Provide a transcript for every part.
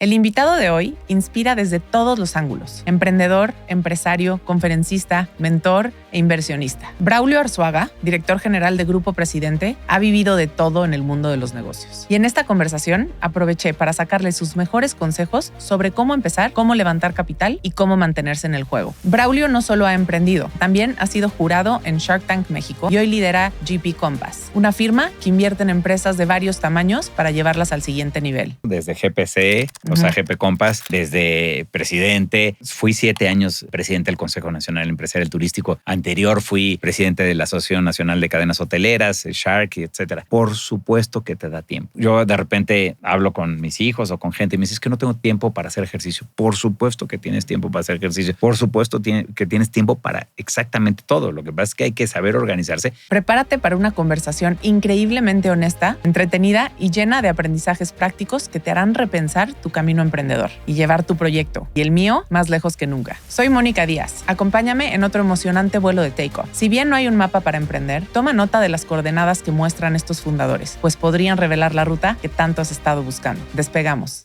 El invitado de hoy inspira desde todos los ángulos. Emprendedor, empresario, conferencista, mentor e inversionista. Braulio Arzuaga, director general de Grupo Presidente, ha vivido de todo en el mundo de los negocios. Y en esta conversación aproveché para sacarle sus mejores consejos sobre cómo empezar, cómo levantar capital y cómo mantenerse en el juego. Braulio no solo ha emprendido, también ha sido jurado en Shark Tank México y hoy lidera GP Compass, una firma que invierte en empresas de varios tamaños para llevarlas al siguiente nivel. Desde GPC, o sea, GP Compass, desde presidente. Fui 7 años presidente del Consejo Nacional Empresarial Turístico. Anterior fui presidente de la Asociación Nacional de Cadenas Hoteleras, Shark, etcétera. Por supuesto que te da tiempo. Yo de repente hablo con mis hijos o con gente y me dicen, es que no tengo tiempo para hacer ejercicio. Por supuesto que tienes tiempo para hacer ejercicio. Por supuesto que tienes tiempo para exactamente todo. Lo que pasa es que hay que saber organizarse. Prepárate para una conversación increíblemente honesta, entretenida y llena de aprendizajes prácticos que te harán repensar tu camino emprendedor y llevar tu proyecto, y el mío, más lejos que nunca. Soy Mónica Díaz. Acompáñame en otro emocionante vuelo de Take-Off. Si bien no hay un mapa para emprender, toma nota de las coordenadas que muestran estos fundadores, pues podrían revelar la ruta que tanto has estado buscando. Despegamos.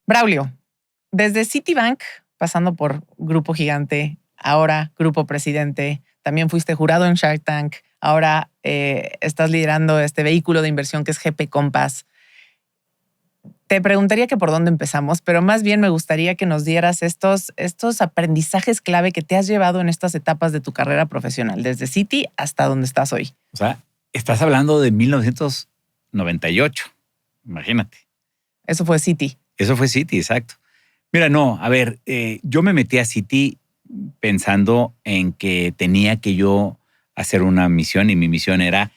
Braulio, desde Citibank, pasando por Grupo Gigante, ahora Grupo Presidente, también fuiste jurado en Shark Tank, ahora estás liderando este vehículo de inversión que es GP Compass. Te preguntaría que por dónde empezamos, pero más bien me gustaría que nos dieras estos aprendizajes clave que te has llevado en estas etapas de tu carrera profesional, desde Citi hasta donde estás hoy. O sea, estás hablando de 1998, imagínate. Eso fue Citi. Eso fue Citi, exacto. Mira, yo me metí a Citi pensando en que tenía que yo hacer una misión y mi misión era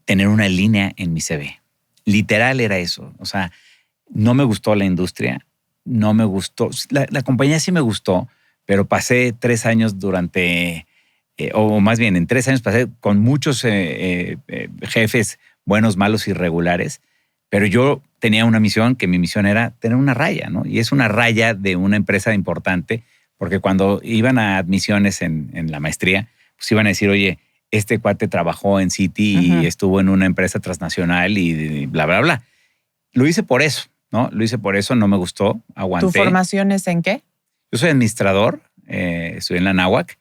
tener una línea en mi CV. Literal era eso. O sea, no me gustó la industria, no me gustó. La compañía sí me gustó, pero pasé 3 años o más bien en 3 años pasé con muchos jefes buenos, malos y regulares, pero yo tenía una misión, que mi misión era tener una raya, ¿no? Y es una raya de una empresa importante, porque cuando iban a admisiones en la maestría, pues iban a decir, oye, este cuate trabajó en Citi y estuvo en una empresa transnacional y bla, bla, bla. Lo hice por eso, ¿no? No me gustó, aguanté. ¿Tu formación es en qué? Yo soy administrador, estudié en la Anáhuac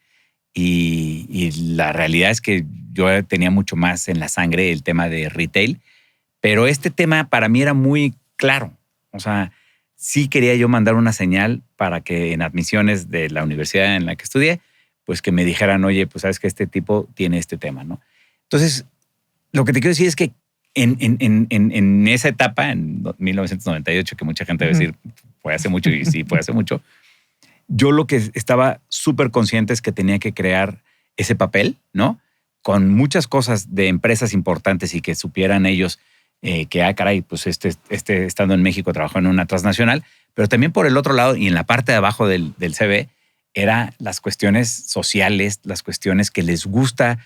y la realidad es que yo tenía mucho más en la sangre el tema de retail, pero este tema para mí era muy claro. O sea, sí quería yo mandar una señal para que en admisiones de la universidad en la que estudié, pues que me dijeran, oye, pues sabes que este tipo tiene este tema, ¿no? Entonces, lo que te quiero decir es que en esa etapa, en 1998, que mucha gente debe decir, fue hace mucho, y sí, fue hace mucho, yo lo que estaba súper consciente es que tenía que crear ese papel, ¿no? Con muchas cosas de empresas importantes y que supieran ellos que, caray, pues estando en México trabajó en una transnacional, pero también por el otro lado y en la parte de abajo del CV, era las cuestiones sociales, las cuestiones que les gusta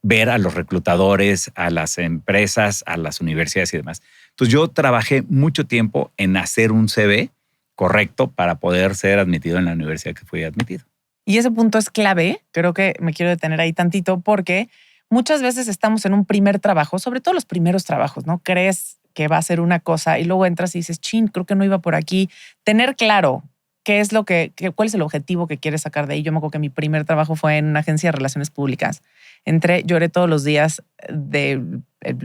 ver a los reclutadores, a las empresas, a las universidades y demás. Entonces yo trabajé mucho tiempo en hacer un CV correcto para poder ser admitido en la universidad que fui admitido. Y ese punto es clave. Creo que me quiero detener ahí tantito porque muchas veces estamos en un primer trabajo, sobre todo los primeros trabajos, ¿no? Crees que va a ser una cosa y luego entras y dices, chin, creo que no iba por aquí. Tener claro cuál es el objetivo que quieres sacar de ahí. Yo me acuerdo que mi primer trabajo fue en una agencia de relaciones públicas. Lloré todos los días de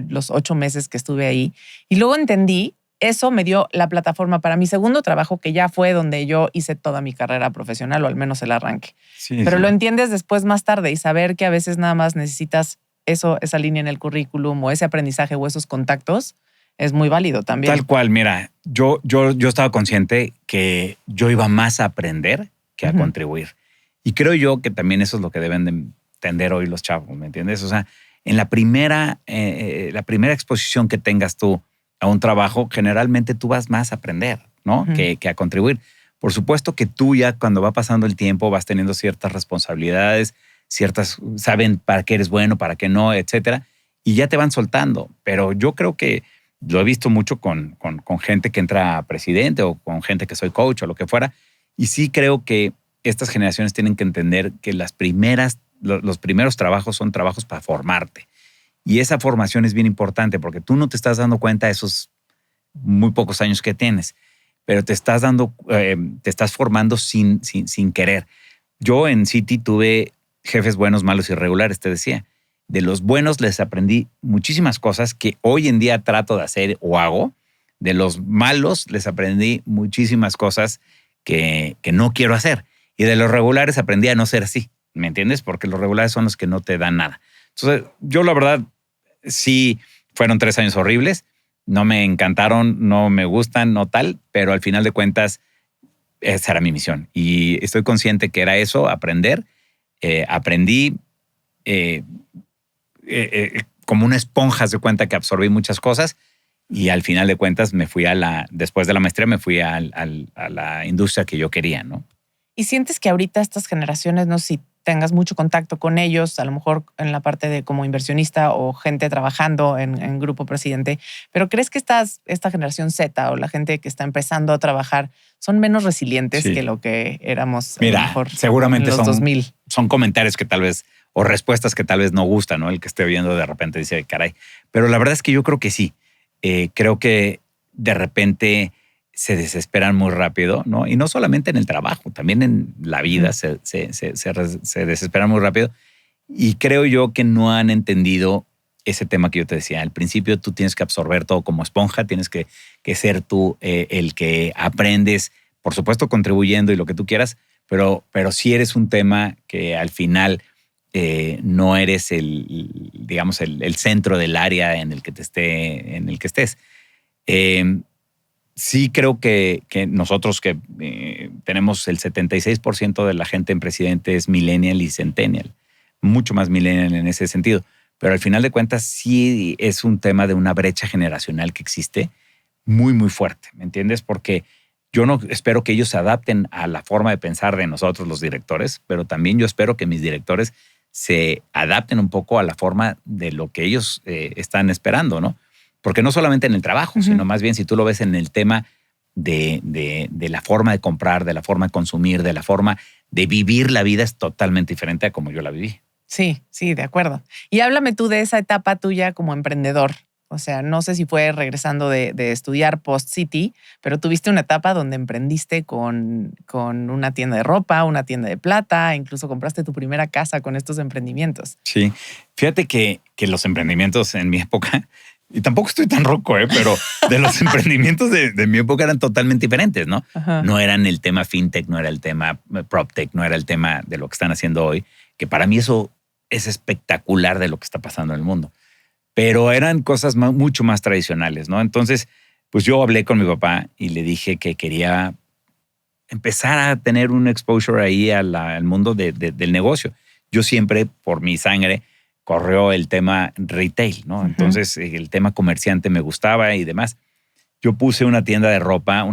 los 8 meses que estuve ahí. Y luego entendí, eso me dio la plataforma para mi segundo trabajo, que ya fue donde yo hice toda mi carrera profesional, o al menos el arranque. Sí, pero sí. Lo entiendes después, más tarde, y saber que a veces nada más necesitas esa línea en el currículum o ese aprendizaje o esos contactos es muy válido también. Tal cual, mira, yo estaba consciente que yo iba más a aprender que a contribuir. Y creo yo que también eso es lo que deben de entender hoy los chavos, ¿me entiendes? O sea, en la primera exposición que tengas tú a un trabajo, generalmente tú vas más a aprender, ¿no? Que a contribuir. Por supuesto que tú ya cuando va pasando el tiempo vas teniendo ciertas responsabilidades, saben para qué eres bueno, para qué no, etcétera, y ya te van soltando. Pero yo creo que lo he visto mucho con gente que entra a presidente o con gente que soy coach o lo que fuera. Y sí creo que estas generaciones tienen que entender que los primeros trabajos son trabajos para formarte. Y esa formación es bien importante porque tú no te estás dando cuenta esos muy pocos años que tienes, pero te estás te estás formando sin querer. Yo en Citi tuve jefes buenos, malos y regulares, te decía. De los buenos les aprendí muchísimas cosas que hoy en día trato de hacer o hago. De los malos les aprendí muchísimas cosas que no quiero hacer. Y de los regulares aprendí a no ser así, ¿me entiendes? Porque los regulares son los que no te dan nada. Entonces, yo la verdad, sí, fueron 3 años horribles. No me encantaron, no me gustan, no tal, pero al final de cuentas, esa era mi misión. Y estoy consciente que era eso, aprender. Aprendí como una esponja, se cuenta que absorbí muchas cosas y al final de cuentas después de la maestría me fui a la industria que yo quería, ¿no? ¿Y sientes que ahorita estas generaciones, no sé si tengas mucho contacto con ellos, a lo mejor en la parte de como inversionista o gente trabajando en Grupo Presidente, pero crees que esta generación Z o la gente que está empezando a trabajar son menos resilientes que lo que éramos a lo mejor seguramente en los 2000? Son comentarios que tal vez, o respuestas que tal vez no gustan, ¿no? El que esté viendo de repente dice, caray. Pero la verdad es que yo creo que sí. Creo que de repente se desesperan muy rápido, ¿no? Y no solamente en el trabajo, también en la vida se desesperan muy rápido. Y creo yo que no han entendido ese tema que yo te decía. Al principio tú tienes que absorber todo como esponja, tienes que ser tú el que aprendes, por supuesto contribuyendo y lo que tú quieras, pero sí eres un tema que al final no eres digamos, el centro del área en el que estés. Sí creo que nosotros que tenemos el 76% de la gente en Presidente es millennial y centennial, mucho más millennial en ese sentido. Pero al final de cuentas sí es un tema de una brecha generacional que existe muy, muy fuerte, ¿me entiendes? Porque yo no espero que ellos se adapten a la forma de pensar de nosotros los directores, pero también yo espero que mis directores se adapten un poco a la forma de lo que ellos están esperando, ¿no? Porque no solamente en el trabajo, sino más bien si tú lo ves en el tema de la forma de comprar, de la forma de consumir, de la forma de vivir la vida es totalmente diferente a como yo la viví. Sí, de acuerdo. Y háblame tú de esa etapa tuya como emprendedor. O sea, no sé si fue regresando de estudiar post-Citi, pero tuviste una etapa donde emprendiste con una tienda de ropa, una tienda de plata, incluso compraste tu primera casa con estos emprendimientos. Sí, fíjate que los emprendimientos en mi época, y tampoco estoy tan roco, pero de los emprendimientos de mi época eran totalmente diferentes, ¿no? Ajá. No eran el tema fintech, no era el tema proptech, no era el tema de lo que están haciendo hoy, que para mí eso es espectacular de lo que está pasando en el mundo. Pero eran cosas mucho más tradicionales, ¿no? Entonces, pues yo hablé con mi papá y le dije que quería empezar a tener un exposure ahí al mundo del negocio. Yo siempre, por mi sangre, corrió el tema retail, ¿no? Entonces, el tema comerciante me gustaba y demás. Yo puse una tienda de ropa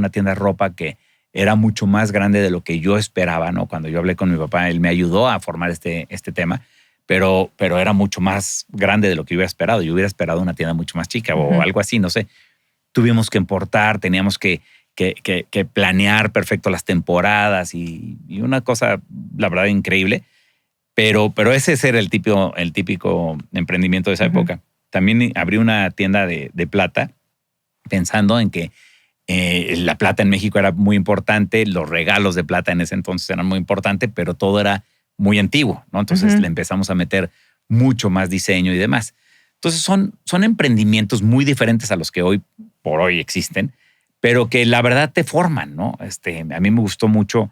que era mucho más grande de lo que yo esperaba, ¿no? Cuando yo hablé con mi papá, él me ayudó a formar este tema, pero era mucho más grande de lo que yo hubiera esperado. Yo hubiera esperado una tienda mucho más chica o algo así, no sé. Tuvimos que importar, teníamos que planear perfecto las temporadas y una cosa, la verdad, increíble. Pero ese era el típico emprendimiento de esa época. También abrí una tienda de plata pensando en que la plata en México era muy importante, los regalos de plata en ese entonces eran muy importantes, pero todo era muy antiguo, ¿no? Entonces le empezamos a meter mucho más diseño y demás. Entonces son emprendimientos muy diferentes a los que hoy por hoy existen, pero que la verdad te forman, ¿no? A mí me gustó mucho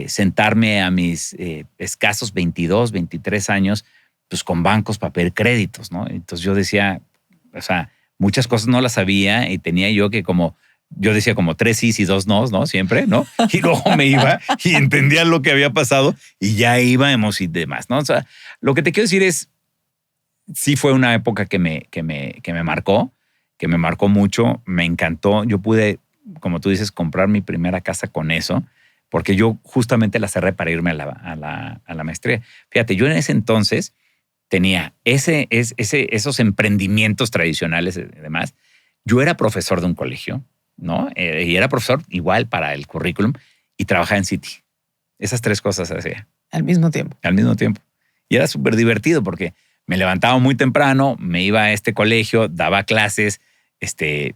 sentarme a mis escasos 22, 23 años, pues con bancos para pedir créditos, ¿no? Entonces yo decía, o sea, muchas cosas no las sabía y tenía yo que yo decía como 3 sí y 2 no, ¿no? Siempre, ¿no? Y luego me iba y entendía lo que había pasado y ya íbamos y demás, ¿no? O sea, lo que te quiero decir es, sí fue una época que me marcó mucho, me encantó. Yo pude, como tú dices, comprar mi primera casa con eso, porque yo justamente la cerré para irme a la maestría. Fíjate, yo en ese entonces tenía esos emprendimientos tradicionales y demás. Yo era profesor de un colegio, ¿no? Y era profesor igual para el currículum y trabajaba en Citi. Esas 3 cosas hacía. Al mismo tiempo. Al mismo tiempo. Y era súper divertido porque me levantaba muy temprano, me iba a este colegio, daba clases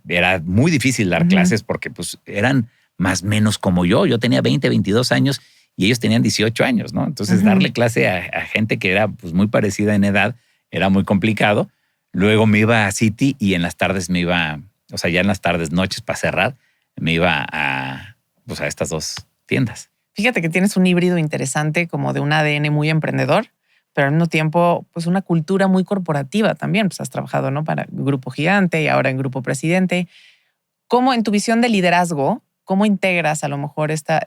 era muy difícil dar clases porque pues eran más o menos como yo. Yo tenía 20, 22 años y ellos tenían 18 años, ¿no? Entonces darle clase a gente que era pues muy parecida en edad era muy complicado. Luego me iba a City y en las tardes me iba, o sea, ya en las tardes, noches para cerrar, me iba a estas dos tiendas. Fíjate que tienes un híbrido interesante como de un ADN muy emprendedor, pero al mismo tiempo, pues una cultura muy corporativa también. Pues has trabajado, ¿no? Para Grupo Gigante y ahora en Grupo Presidente. ¿Cómo en tu visión de liderazgo, cómo integras a lo mejor esta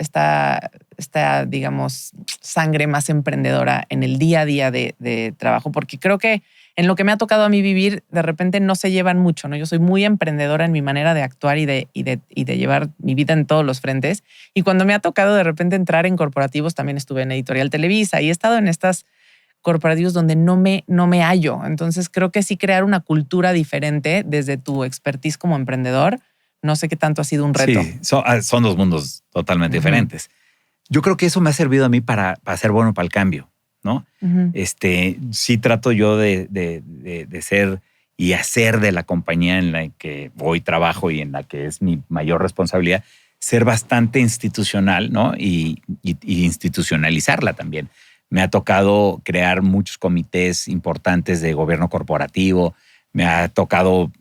digamos, sangre más emprendedora en el día a día de trabajo? Porque creo que en lo que me ha tocado a mí vivir, de repente no se llevan mucho, ¿no? Yo soy muy emprendedora en mi manera de actuar y de llevar mi vida en todos los frentes. Y cuando me ha tocado de repente entrar en corporativos, también estuve en Editorial Televisa y he estado en estas corporativos donde no me hallo. Entonces creo que sí crear una cultura diferente desde tu expertise como emprendedor, no sé qué tanto ha sido un reto. Sí, son dos mundos totalmente diferentes. Yo creo que eso me ha servido a mí para ser bueno para el cambio, ¿no? Sí trato yo de ser y hacer de la compañía en la que hoy trabajo y en la que es mi mayor responsabilidad, ser bastante institucional, ¿no? Y institucionalizarla también. Me ha tocado crear muchos comités importantes de gobierno corporativo. Me ha tocado,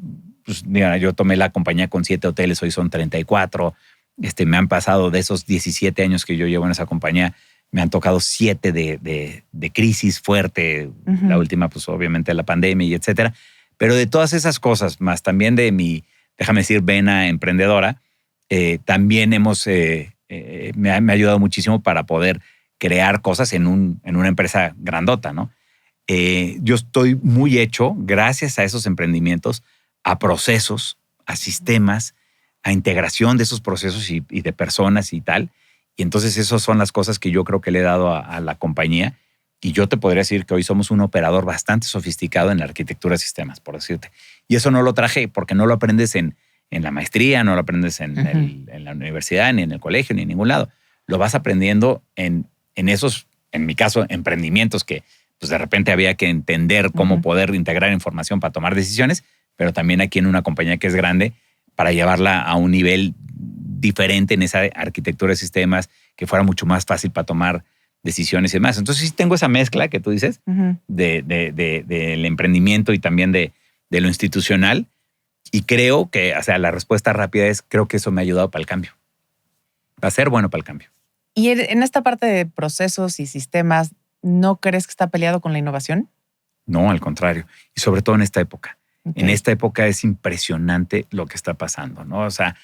pues, mira, yo tomé la compañía con 7 hoteles, hoy son 34. Me han pasado de esos 17 años que yo llevo en esa compañía, me han tocado 7 de crisis fuerte. La última, pues obviamente la pandemia y etcétera. Pero de todas esas cosas, más también de mi, déjame decir, vena emprendedora, también me ha ayudado muchísimo para poder crear cosas en una empresa grandota, ¿no? Yo estoy muy hecho, gracias a esos emprendimientos, a procesos, a sistemas, a integración de esos procesos y de personas y tal. Y entonces esas son las cosas que yo creo que le he dado a la compañía. Y yo te podría decir que hoy somos un operador bastante sofisticado en la arquitectura de sistemas, por decirte. Y eso no lo traje porque no lo aprendes en la maestría, no lo aprendes en la universidad, ni en el colegio, ni en ningún lado. Lo vas aprendiendo en esos, en mi caso, emprendimientos que pues de repente había que entender cómo poder integrar información para tomar decisiones, pero también aquí en una compañía que es grande para llevarla a un nivel diferente en esa arquitectura de sistemas que fuera mucho más fácil para tomar decisiones y demás. Entonces sí tengo esa mezcla que tú dices del emprendimiento y también de lo institucional, y creo que, o sea, la respuesta rápida es, creo que eso me ha ayudado para el cambio. Va a ser bueno para el cambio. Y en esta parte de procesos y sistemas, ¿no crees que está peleado con la innovación? No, al contrario. Y sobre todo en esta época. Okay. En esta época es impresionante lo que está pasando, ¿no? O sea,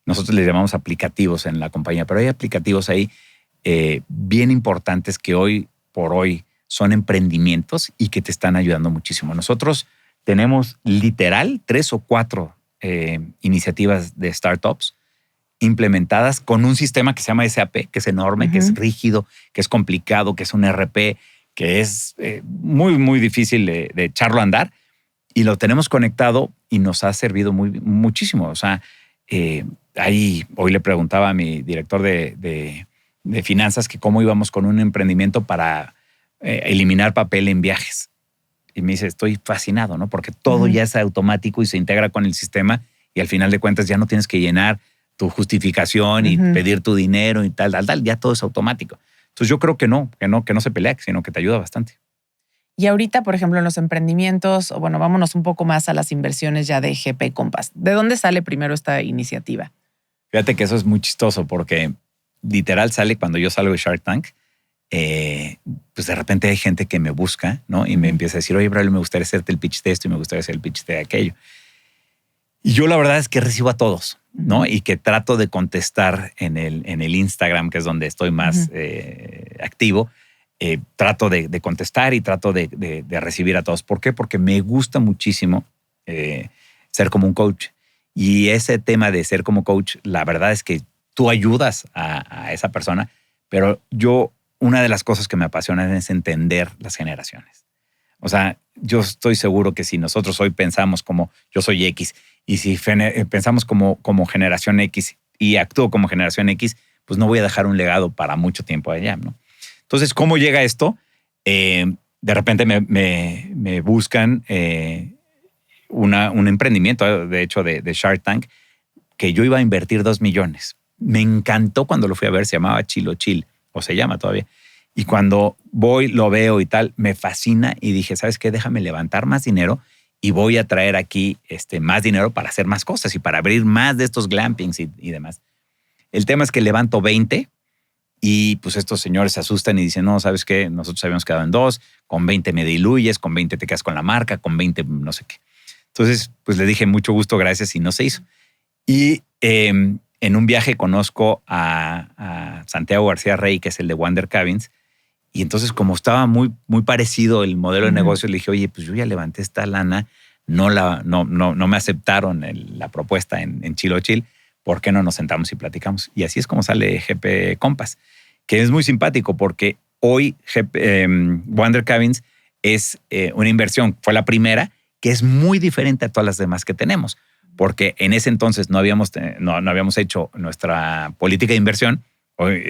nosotros les llamamos aplicativos en la compañía, pero hay aplicativos ahí bien importantes que hoy por hoy son emprendimientos y que te están ayudando muchísimo. Nosotros tenemos literal 3 o 4 iniciativas de startups implementadas con un sistema que se llama SAP, que es enorme, que es rígido, que es complicado, que es un ERP, que es muy, muy difícil de echarlo a andar, y lo tenemos conectado y nos ha servido muchísimo. O sea, hoy le preguntaba a mi director de finanzas que cómo íbamos con un emprendimiento para eliminar papel en viajes. Y me dice, estoy fascinado, ¿no? Porque todo ya es automático y se integra con el sistema, y al final de cuentas ya no tienes que llenar tu justificación y pedir tu dinero y tal. Ya todo es automático. Entonces yo creo que no se pelea, sino que te ayuda bastante. Y ahorita, por ejemplo, en los emprendimientos, o bueno, vámonos un poco más a las inversiones ya de GP Compass. ¿De dónde sale primero esta iniciativa? Fíjate que eso es muy chistoso porque literal sale cuando yo salgo de Shark Tank. Pues de repente hay gente que me busca, ¿no? Y me empieza a decir, oye, Braulio, me gustaría hacerte el pitch de esto y me gustaría hacer el pitch de aquello. Y yo la verdad es que recibo a todos, ¿no? Y que trato de contestar en el Instagram, que es donde estoy más activo. Trato de contestar y trato de recibir a todos. ¿Por qué? Porque me gusta muchísimo ser como un coach. Y ese tema de ser como coach, la verdad es que tú ayudas a esa persona, pero una de las cosas que me apasionan es entender las generaciones. O sea, yo estoy seguro que si nosotros hoy pensamos como yo soy X, y si pensamos como generación X y actúo como generación X, pues no voy a dejar un legado para mucho tiempo allá, ¿no? Entonces, ¿cómo llega esto? De repente me buscan un emprendimiento, de hecho, de Shark Tank, que yo iba a invertir 2 millones. Me encantó cuando lo fui a ver, se llamaba Chilo Chill, o se llama todavía. Y cuando voy, lo veo y tal, me fascina y dije, ¿sabes qué? Déjame levantar más dinero y voy a traer aquí más dinero para hacer más cosas y para abrir más de estos glampings y demás. El tema es que levanto 20 y pues estos señores se asustan y dicen, no, ¿sabes qué? Nosotros habíamos quedado en 2, con 20 me diluyes, con 20 te quedas con la marca, con 20 no sé qué. Entonces, pues le dije, mucho gusto, gracias, y no se hizo. Y en un viaje conozco a Santiago García Rey, que es el de Wonder Cabins, y entonces como estaba muy, muy parecido el modelo de negocio, le dije, oye, pues yo ya levanté esta lana, no me aceptaron la propuesta en Chilo Chill, ¿por qué no nos sentamos y platicamos? Y así es como sale GP Compass, que es muy simpático porque hoy Wonder Cabins es una inversión, fue la primera, que es muy diferente a todas las demás que tenemos, porque en ese entonces no habíamos hecho nuestra política de inversión. Hoy,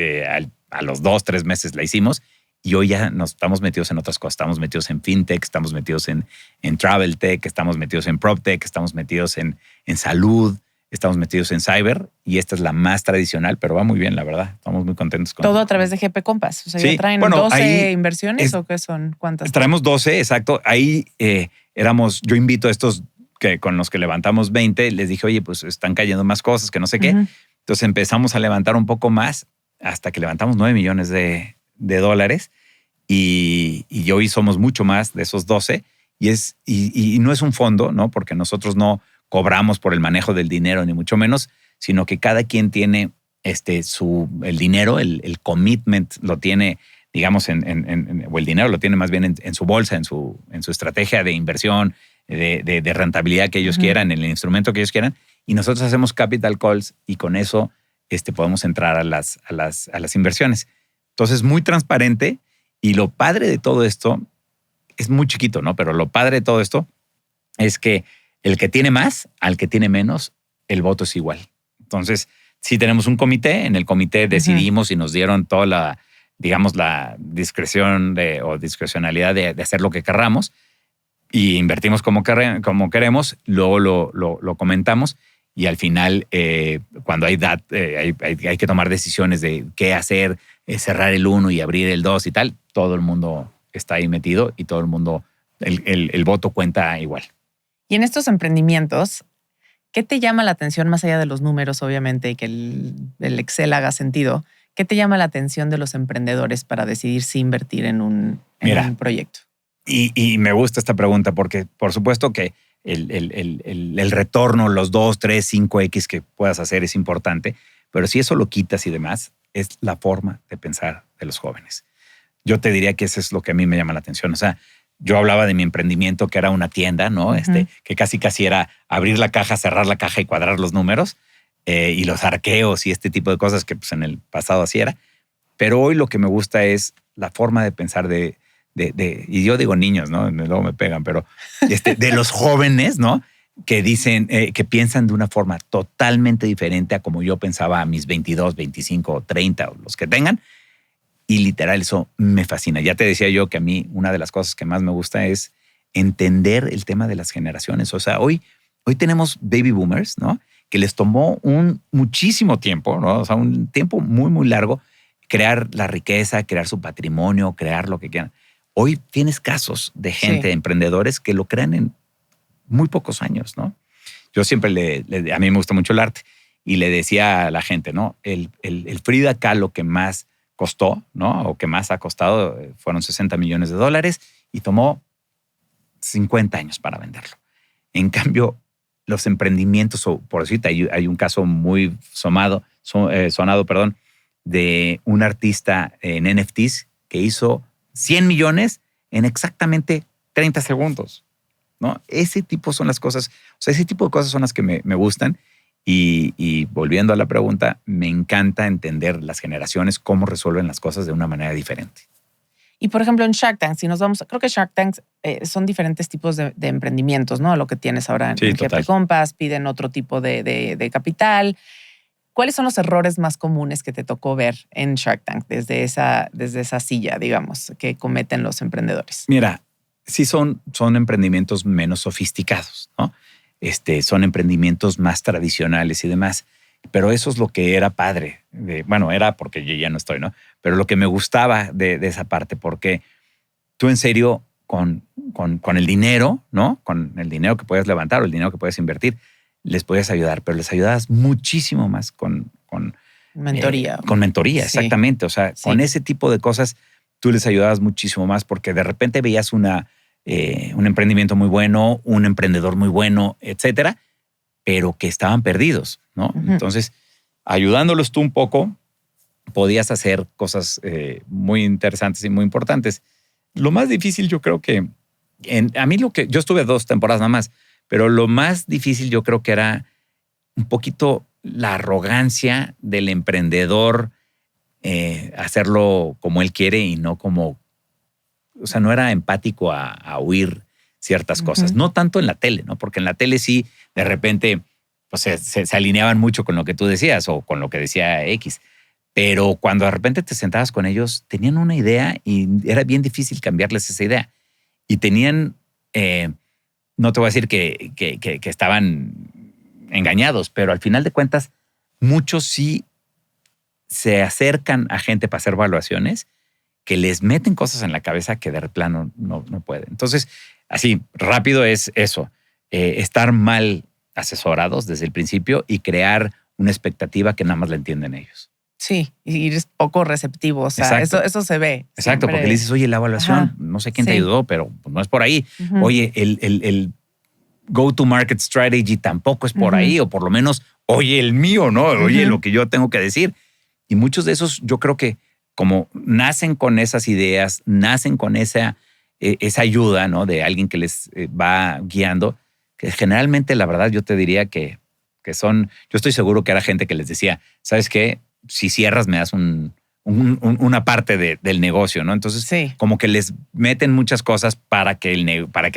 a los 2-3 meses la hicimos y hoy ya nos estamos metidos en otras cosas. Estamos metidos en fintech, estamos metidos en travel tech, estamos metidos en proptech, estamos metidos en salud, estamos metidos en cyber y esta es la más tradicional, pero va muy bien, la verdad. Estamos muy contentos con todo a través de GP Compass. O sea, sí, ¿ya traen 12 inversiones o qué son? ¿Cuántas? Traemos 12, exacto. Ahí yo invito a estos con los que levantamos 20, les dije, oye, pues están cayendo más cosas, que no sé qué. Entonces empezamos a levantar un poco más hasta que levantamos 9 millones de dólares y hoy somos mucho más de esos 12 y no es un fondo, ¿no? Porque nosotros no cobramos por el manejo del dinero, ni mucho menos, sino que cada quien tiene el dinero, el commitment lo tiene, digamos, o el dinero lo tiene más bien en su bolsa, en su estrategia de inversión, de rentabilidad que ellos quieran, el instrumento que ellos quieran, y nosotros hacemos capital calls y con eso podemos entrar a las inversiones. Entonces, muy transparente, y lo padre de todo esto es muy chiquito, ¿no? Pero lo padre de todo esto es que el que tiene más al que tiene menos, el voto es igual. Entonces, sí tenemos un comité, en el comité decidimos y nos dieron toda la discreción o discrecionalidad de hacer lo que querramos y invertimos como queremos, luego lo comentamos y al final, cuando hay que tomar decisiones de qué hacer, cerrar el 1 y abrir el 2 y tal, todo el mundo está ahí metido y todo el mundo, el voto cuenta igual. Y en estos emprendimientos, ¿qué te llama la atención más allá de los números, obviamente, y que el Excel haga sentido? ¿Qué te llama la atención de los emprendedores para decidir si invertir en un proyecto? Y me gusta esta pregunta porque, por supuesto que el retorno, los 2, 3, 5X que puedas hacer es importante, pero si eso lo quitas y demás, es la forma de pensar de los jóvenes. Yo te diría que eso es lo que a mí me llama la atención. O sea, yo hablaba de mi emprendimiento que era una tienda, ¿no? Que casi era abrir la caja, cerrar la caja y cuadrar los números y los arqueos y este tipo de cosas que pues, en el pasado así era. Pero hoy lo que me gusta es la forma de pensar y yo digo niños, ¿no? Luego me pegan, pero de los jóvenes, ¿no? Que dicen, que piensan de una forma totalmente diferente a como yo pensaba a mis 22, 25, 30 o los que tengan. Y literal, eso me fascina. Ya te decía yo que a mí una de las cosas que más me gusta es entender el tema de las generaciones. O sea, hoy tenemos baby boomers, ¿no? Que les tomó muchísimo tiempo, ¿no? O sea, un tiempo muy, muy largo crear la riqueza, crear su patrimonio, crear lo que quieran. Hoy tienes casos de gente, emprendedores, que lo crean en muy pocos años, ¿no? Yo siempre a mí me gusta mucho el arte y le decía a la gente, ¿no? El Frida Kahlo que más costó, ¿no? O que más ha costado fueron $60 millones y tomó 50 años para venderlo. En cambio, los emprendimientos, por decirte, hay un caso muy sonado, de un artista en NFTs que hizo 100 millones en exactamente 30 segundos, ¿no? Ese tipo son las cosas, o sea, ese tipo de cosas son las que me gustan. Y volviendo a la pregunta, me encanta entender las generaciones, cómo resuelven las cosas de una manera diferente. Y por ejemplo, en Shark Tank, si nos vamos, creo que Shark Tank son diferentes tipos de emprendimientos, ¿no? Lo que tienes ahora en GP Compass, piden otro tipo de capital. ¿Cuáles son los errores más comunes que te tocó ver en Shark Tank desde esa silla, digamos, que cometen los emprendedores? Mira, sí son emprendimientos menos sofisticados, ¿no? Son emprendimientos más tradicionales y demás. Pero eso es lo que era padre. Bueno, era porque yo ya no estoy, ¿no? Pero lo que me gustaba de esa parte, porque tú en serio, con el dinero, ¿no? Con el dinero que puedes levantar o el dinero que puedes invertir, les podías ayudar, pero les ayudabas muchísimo más con mentoría. Con mentoría, Sí. exactamente. O sea, Sí. con ese tipo de cosas tú les ayudabas muchísimo más porque de repente veías un emprendimiento muy bueno, un emprendedor muy bueno, etcétera, pero que estaban perdidos, ¿no? Ujú. Entonces, ayudándolos tú un poco, podías hacer cosas muy interesantes y muy importantes. Lo más difícil yo creo que, a mí yo estuve 2 temporadas nada más, pero lo más difícil yo creo que era un poquito la arrogancia del emprendedor, hacerlo como él quiere y no como, o sea, no era empático a oír ciertas cosas. No tanto en la tele, ¿no? Porque en la tele sí, de repente, pues se alineaban mucho con lo que tú decías o con lo que decía X. Pero cuando de repente te sentabas con ellos, tenían una idea y era bien difícil cambiarles esa idea. Y tenían, no te voy a decir que estaban engañados, pero al final de cuentas, muchos sí se acercan a gente para hacer evaluaciones que les meten cosas en la cabeza que de plano no pueden. Entonces, así, rápido es eso, estar mal asesorados desde el principio y crear una expectativa que nada más la entienden ellos. Sí, y eres poco receptivo, o sea, eso se ve. Exacto, porque le dices, oye, la evaluación, no sé quién te ayudó, pero no es por ahí. Oye, el go-to-market strategy tampoco es por ahí, o por lo menos, oye, el mío, ¿no? Oye, lo que yo tengo que decir. Y muchos de esos yo creo que como nacen con esas ideas, nacen con esa ayuda, ¿no? De alguien que les va guiando, que generalmente la verdad yo te diría que son, yo estoy seguro que era gente que les decía, ¿sabes qué? Si cierras me das una parte del negocio, ¿no? Entonces como que les meten muchas cosas para que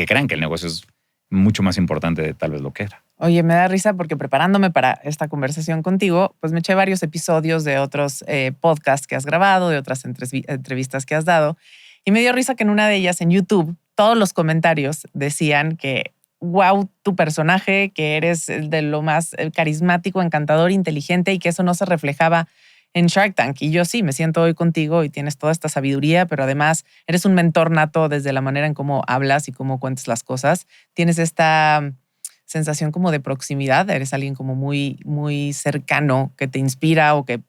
crean que el negocio es mucho más importante de tal vez lo que era. Oye, me da risa porque preparándome para esta conversación contigo, pues me eché varios episodios de otros podcasts que has grabado, de otras entrevistas que has dado, y me dio risa que en una de ellas en YouTube, todos los comentarios decían que, wow, tu personaje, que eres de lo más carismático, encantador, inteligente, y que eso no se reflejaba en Shark Tank. Y yo sí, me siento hoy contigo y tienes toda esta sabiduría, pero además eres un mentor nato desde la manera en cómo hablas y cómo cuentas las cosas. Tienes esta sensación como de proximidad, eres alguien como muy, muy cercano que te inspira o que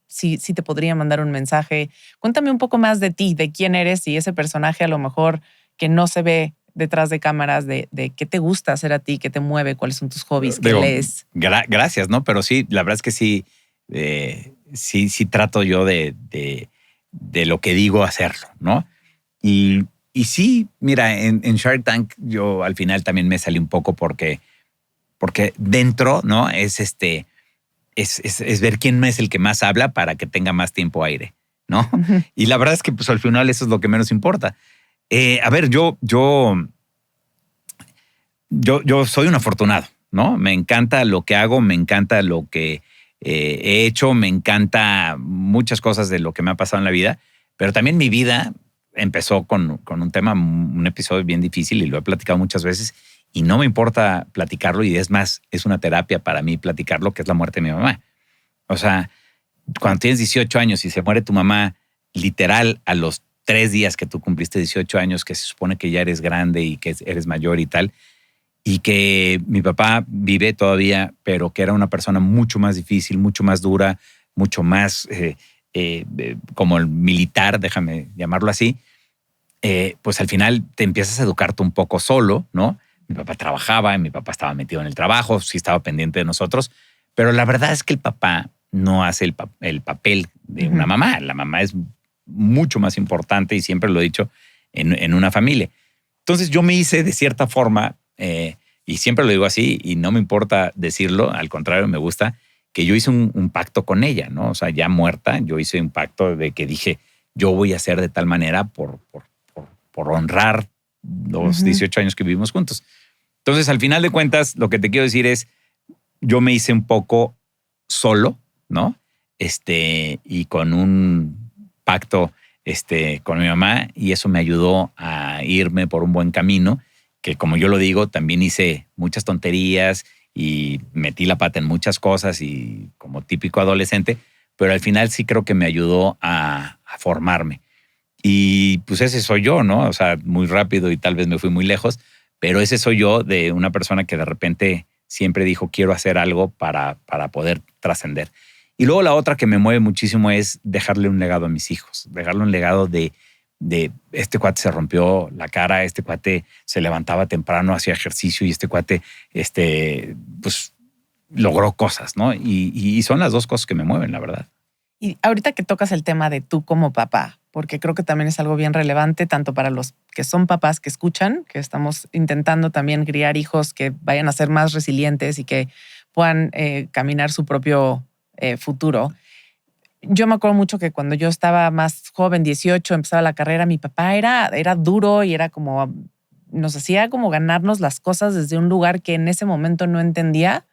sí te podría mandar un mensaje. Cuéntame un poco más de ti, de quién eres y ese personaje a lo mejor que no se ve detrás de cámaras, de qué te gusta hacer a ti, qué te mueve, cuáles son tus hobbies, qué lees. Gracias, ¿no? Pero sí, la verdad es que sí, sí trato yo de lo que digo hacerlo, ¿no? Y sí, mira, en Shark Tank yo al final también me salí un poco porque dentro, ¿no? Es ver quién es el que más habla para que tenga más tiempo aire, ¿no? Y la verdad es que pues al final eso es lo que menos importa. A ver, yo soy un afortunado, ¿no? Me encanta lo que hago, me encanta lo que he hecho, me encanta muchas cosas de lo que me ha pasado en la vida, pero también mi vida empezó con un tema, un episodio bien difícil y lo he platicado muchas veces y no me importa platicarlo y es más, es una terapia para mí platicarlo, que es la muerte de mi mamá. O sea, cuando tienes 18 años y se muere tu mamá, literal a los 3 días que tú cumpliste 18 años, que se supone que ya eres grande y que eres mayor y tal, y que mi papá vive todavía, pero que era una persona mucho más difícil, mucho más dura, mucho más como el militar, déjame llamarlo así, pues al final te empiezas a educarte un poco solo, ¿no? Mi papá trabajaba, mi papá estaba metido en el trabajo, sí estaba pendiente de nosotros, pero la verdad es que el papá no hace el papel de una mamá. La mamá es mucho más importante y siempre lo he dicho en una familia. Entonces yo me hice de cierta forma, y siempre lo digo así y no me importa decirlo, al contrario me gusta, que yo hice un pacto con ella, ¿no? O sea, ya muerta, yo hice un pacto de que dije, yo voy a hacer de tal manera por honrar los 18 años que vivimos juntos. Entonces, al final de cuentas, lo que te quiero decir es, yo me hice un poco solo, ¿no? Y con un pacto con mi mamá, y eso me ayudó a irme por un buen camino, que como yo lo digo, también hice muchas tonterías y metí la pata en muchas cosas y como típico adolescente, pero al final sí creo que me ayudó a formarme. Y pues ese soy yo, ¿no? O sea, muy rápido y tal vez me fui muy lejos, pero ese soy yo, de una persona que de repente siempre dijo quiero hacer algo para poder trascender. Y luego la otra que me mueve muchísimo es dejarle un legado a mis hijos, dejarle un legado de este cuate se rompió la cara, este cuate se levantaba temprano, hacía ejercicio y este cuate pues logró cosas, ¿no? Y son las dos cosas que me mueven, la verdad. Y ahorita que tocas el tema de tú como papá, porque creo que también es algo bien relevante, tanto para los que son papás que escuchan, que estamos intentando también criar hijos que vayan a ser más resilientes y que puedan caminar su propio futuro. Yo me acuerdo mucho que cuando yo estaba más joven, 18, empezaba la carrera, mi papá era duro y era como, nos hacía como ganarnos las cosas desde un lugar que en ese momento no entendía.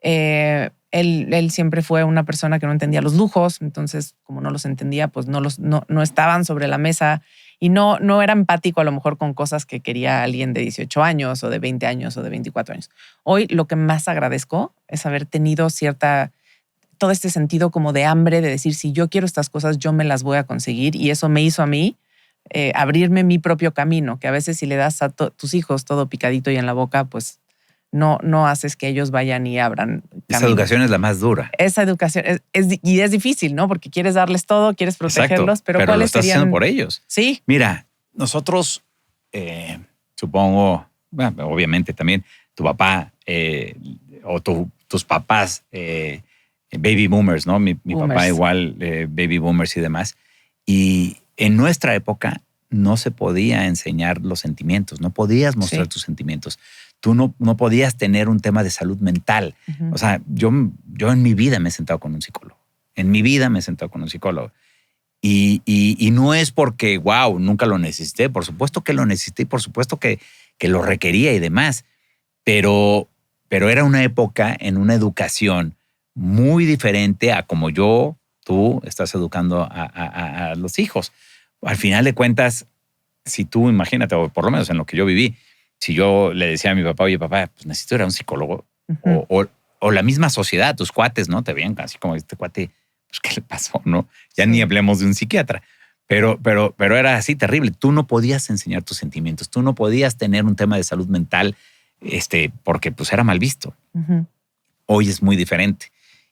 Él siempre fue una persona que no entendía los lujos, entonces como no los entendía, pues no estaban sobre la mesa y no era empático a lo mejor con cosas que quería alguien de 18 años o de 20 años o de 24 años. Hoy lo que más agradezco es haber tenido todo este sentido como de hambre, de decir, si yo quiero estas cosas, yo me las voy a conseguir, y eso me hizo a mí abrirme mi propio camino, que a veces si le das a tus hijos todo picadito y en la boca, pues no haces que ellos vayan y abran caminos. Esa educación es la más dura. Esa educación y es difícil, ¿no? Porque quieres darles todo, quieres protegerlos, pero ¿cuáles lo estás serían? haciendo por ellos. Sí. Mira, nosotros, supongo, bueno, obviamente también tu papá o tus papás, baby boomers, ¿no? Mi Boomers. papá igual, baby boomers y demás. Y en nuestra época no se podía enseñar los sentimientos, no podías mostrar tus sentimientos. Tú no podías tener un tema de salud mental. Uh-huh. O sea, yo en mi vida me he sentado con un psicólogo. En mi vida me he sentado con un psicólogo. Y no es porque, wow, nunca lo necesité. Por supuesto que lo necesité y por supuesto que lo requería y demás. Pero era una época en una educación muy diferente a como tú estás educando a los hijos. Al final de cuentas, si tú, imagínate, o por lo menos en lo que yo viví, si yo le decía a mi papá, oye, papá, pues necesito ir a un psicólogo, uh-huh, o la misma sociedad, tus cuates, ¿no? Te veían así como este cuate, pues, ¿qué le pasó, no? Ya ni hablemos de un psiquiatra. Pero era así terrible. Tú no podías enseñar tus sentimientos, tú no podías tener un tema de salud mental, porque pues era mal visto. Uh-huh. Hoy es muy diferente.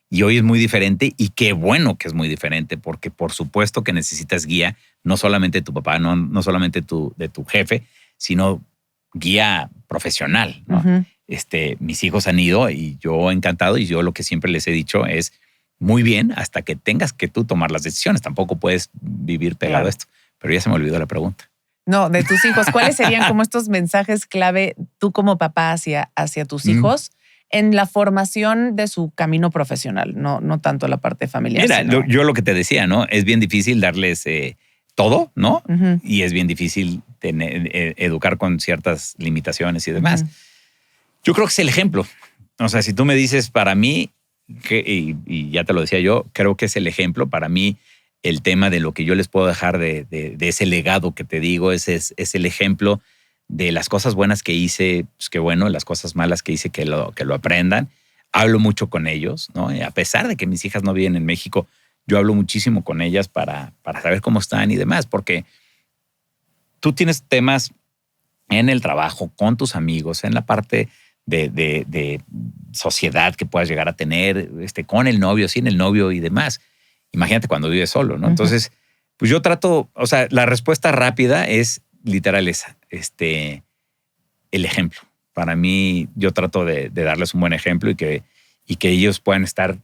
Y hoy es muy diferente, y qué bueno que es muy diferente, porque por supuesto que necesitas guía, no solamente de tu papá, no solamente de tu jefe, sino guía profesional, ¿no? Uh-huh. Mis hijos han ido y yo encantado, y yo lo que siempre les he dicho es muy bien hasta que tengas que tú tomar las decisiones. Tampoco puedes vivir pegado a esto. Pero ya se me olvidó la pregunta. No, de tus hijos. ¿Cuáles serían como estos mensajes clave tú como papá hacia tus hijos en la formación de su camino profesional? No tanto la parte familiar. Mira, yo lo que te decía, ¿no? Es bien difícil darles todo, ¿no? Uh-huh. Y es bien difícil educar con ciertas limitaciones y demás. Uh-huh. Yo creo que es el ejemplo. O sea, si tú me dices, para mí, y ya te lo decía yo, creo que es el ejemplo. Para mí, el tema de lo que yo les puedo dejar de ese legado que te digo es el ejemplo de las cosas buenas que hice, pues qué bueno, las cosas malas que hice, que lo aprendan. Hablo mucho con ellos, ¿no? Y a pesar de que mis hijas no viven en México, yo hablo muchísimo con ellas para saber cómo están y demás, porque tú tienes temas en el trabajo, con tus amigos, en la parte de sociedad que puedas llegar a tener, con el novio, sin el novio y demás. Imagínate cuando vives solo, ¿no? Uh-huh. Entonces, pues yo trato, o sea, la respuesta rápida es literal esa, el ejemplo. Para mí, yo trato de darles un buen ejemplo y que ellos puedan estar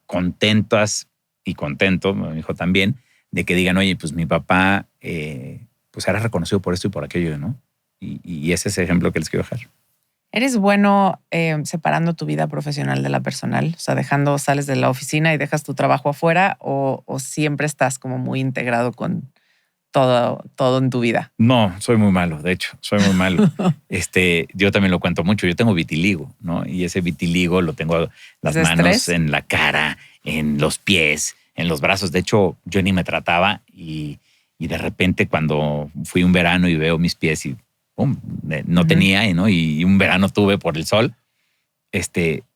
contentas y contento, mi hijo también, de que digan, oye, pues mi papá pues era reconocido por esto y por aquello, ¿no? Y ese es el ejemplo que les quiero dejar. ¿Eres bueno separando tu vida profesional de la personal? O sea, sales de la oficina y dejas tu trabajo afuera, o siempre estás como muy integrado con todo en tu vida? No, soy muy malo, de hecho, soy muy malo. Yo también lo cuento mucho. Yo tengo vitiligo, ¿no? Y ese vitiligo lo tengo las manos, estrés, en la cara, en los pies, en los brazos. De hecho, yo ni me trataba y Y de repente cuando fui un verano y veo mis pies y pum, no tenía, ¿no? Y un verano tuve por el sol,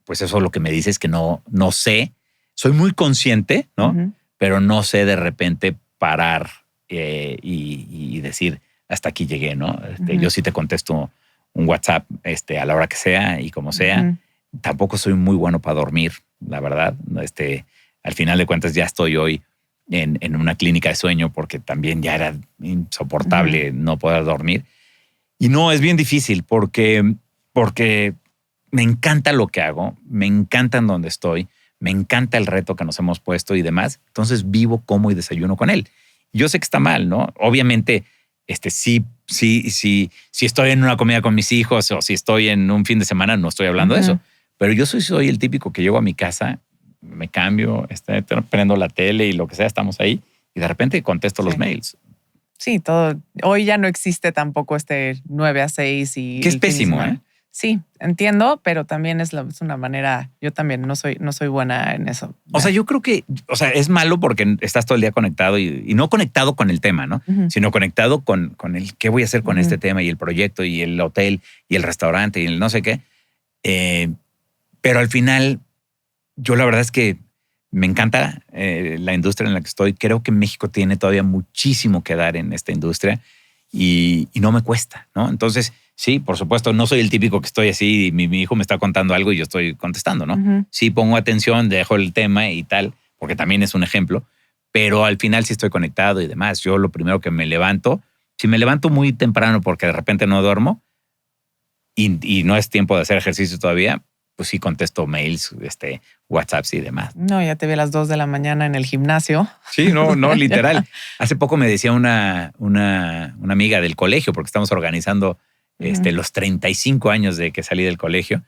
pues eso lo que me dice es que no sé. Soy muy consciente, ¿no? Pero no sé de repente parar y decir, hasta aquí llegué, ¿no? Yo sí te contesto un WhatsApp a la hora que sea y como sea. Tampoco soy muy bueno para dormir, la verdad. Al final de cuentas ya estoy hoy en una clínica de sueño porque también ya era insoportable no poder dormir. Y no, es bien difícil porque me encanta lo que hago, me encanta en donde estoy, me encanta el reto que nos hemos puesto y demás. Entonces vivo, como y desayuno con él. Yo sé que está mal, ¿no? Obviamente, sí estoy en una comida con mis hijos o si estoy en un fin de semana, no estoy hablando de eso. Pero yo soy el típico que llego a mi casa, me cambio, prendo la tele y lo que sea, estamos ahí y de repente contesto los mails. Sí, todo. Hoy ya no existe tampoco 9 a 6 y... Que es pésimo, ¿eh? Sí, entiendo, pero también es una manera... Yo también no soy buena en eso. O sea, yo creo que... O sea, es malo porque estás todo el día conectado y no conectado con el tema, ¿no? Sino conectado con el qué voy a hacer con este tema y el proyecto y el hotel y el restaurante y el no sé qué. Pero al final, yo la verdad es que me encanta la industria en la que estoy. Creo que México tiene todavía muchísimo que dar en esta industria y no me cuesta, ¿no? Entonces, sí, por supuesto, no soy el típico que estoy así y mi hijo me está contando algo y yo estoy contestando, ¿no? Sí pongo atención, dejo el tema y tal, porque también es un ejemplo, pero al final sí estoy conectado y demás. Yo lo primero que me levanto, si me levanto muy temprano porque de repente no duermo y no es tiempo de hacer ejercicio todavía, pues sí contesto mails, WhatsApps y demás. No, ya te vi a las 2 de la mañana en el gimnasio. Sí, no, literal. Hace poco me decía una amiga del colegio, porque estamos organizando los 35 años de que salí del colegio,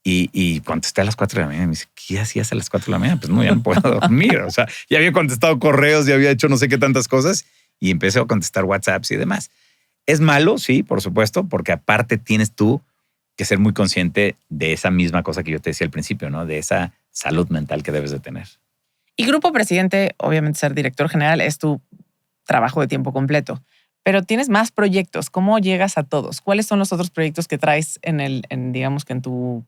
y contesté a las 4 de la mañana. Y me dice, ¿qué hacías a las 4 de la mañana? Pues no, ya no puedo dormir. O sea, ya había contestado correos, ya había hecho no sé qué tantas cosas, y empecé a contestar WhatsApps y demás. Es malo, sí, por supuesto, porque aparte tienes tú que ser muy consciente de esa misma cosa que yo te decía al principio, ¿no? De esa salud mental que debes de tener. Y Grupo Presidente, obviamente ser director general es tu trabajo de tiempo completo, pero tienes más proyectos. ¿Cómo llegas a todos? ¿Cuáles son los otros proyectos que traes digamos que en tu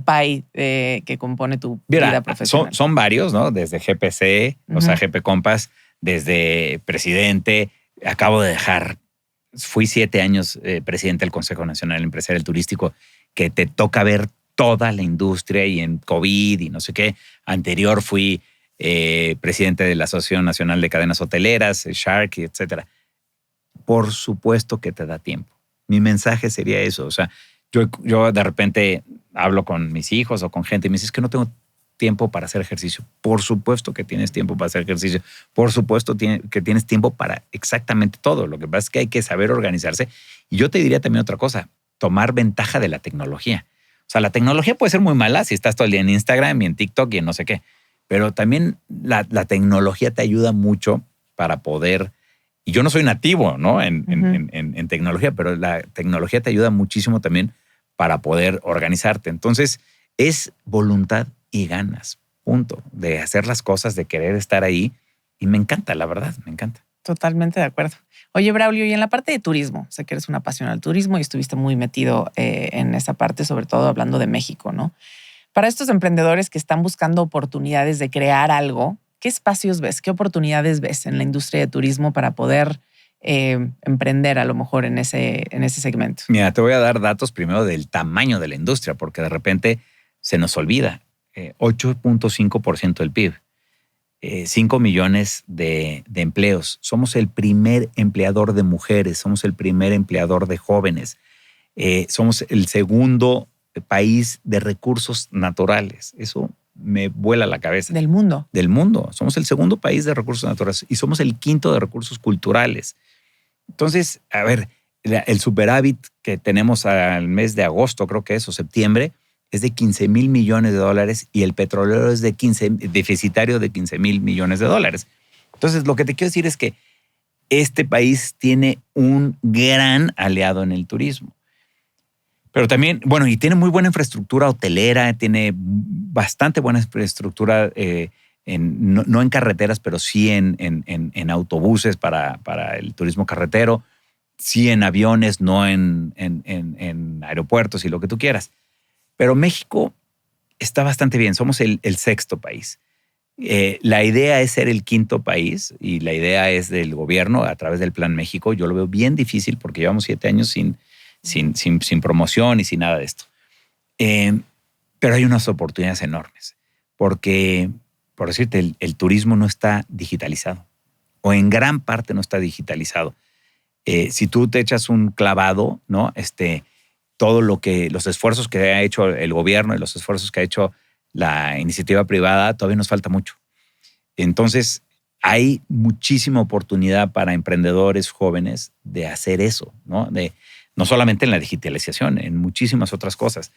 pie que compone tu vida profesional? Son varios, ¿no? Desde GPC, o sea, GP Compass, desde presidente. Acabo de dejar, fui 7 años presidente del Consejo Nacional Empresarial Turístico, que te toca ver toda la industria y en COVID y no sé qué. Anterior fui presidente de la Asociación Nacional de Cadenas Hoteleras, Shark, etcétera. Por supuesto que te da tiempo. Mi mensaje sería eso. O sea, yo de repente hablo con mis hijos o con gente y me dices que no tengo tiempo para hacer ejercicio. Por supuesto que tienes tiempo para hacer ejercicio. Por supuesto que tienes tiempo para exactamente todo. Lo que pasa es que hay que saber organizarse. Y yo te diría también otra cosa, tomar ventaja de la tecnología. O sea, la tecnología puede ser muy mala si estás todo el día en Instagram y en TikTok y en no sé qué. Pero también la tecnología te ayuda mucho para poder... Y yo no soy nativo, ¿no? En tecnología, pero la tecnología te ayuda muchísimo también para poder organizarte. Entonces, es voluntad y ganas, punto, de hacer las cosas, de querer estar ahí. Y me encanta, la verdad, me encanta. Totalmente de acuerdo. Oye, Braulio, y en la parte de turismo, sé que eres un apasionado del turismo y estuviste muy metido en esa parte, sobre todo hablando de México, ¿no? Para estos emprendedores que están buscando oportunidades de crear algo, ¿qué espacios ves? ¿Qué oportunidades ves en la industria de turismo para poder emprender a lo mejor en ese segmento? Mira, te voy a dar datos primero del tamaño de la industria, porque de repente se nos olvida. 8.5% del PIB. 5 millones de empleos. Somos el primer empleador de mujeres, somos el primer empleador de jóvenes. Somos el segundo país de recursos naturales. Eso me vuela la cabeza. Del mundo. Del mundo. Somos el segundo país de recursos naturales y somos el quinto de recursos culturales. Entonces, a ver, el superávit que tenemos al mes de agosto, creo que es, o septiembre, es de 15 mil millones de dólares y el petrolero es deficitario de 15 mil millones de dólares. Entonces, lo que te quiero decir es que este país tiene un gran aliado en el turismo. Pero también, y tiene muy buena infraestructura hotelera, tiene bastante buena infraestructura no en carreteras, pero sí en autobuses para el turismo carretero, sí en aviones, no en aeropuertos y lo que tú quieras. Pero México está bastante bien. Somos el sexto país. La idea es ser el quinto país y la idea es del gobierno a través del Plan México. Yo lo veo bien difícil porque llevamos 7 años sin promoción y sin nada de esto. Pero hay unas oportunidades enormes porque, por decirte, el turismo no está digitalizado o en gran parte no está digitalizado. Si tú te echas un clavado, ¿no? Los esfuerzos que ha hecho el gobierno y los esfuerzos que ha hecho la iniciativa privada, todavía nos falta mucho. Entonces, hay muchísima oportunidad para emprendedores jóvenes de hacer eso, ¿no? No solamente en la digitalización, en muchísimas otras cosas.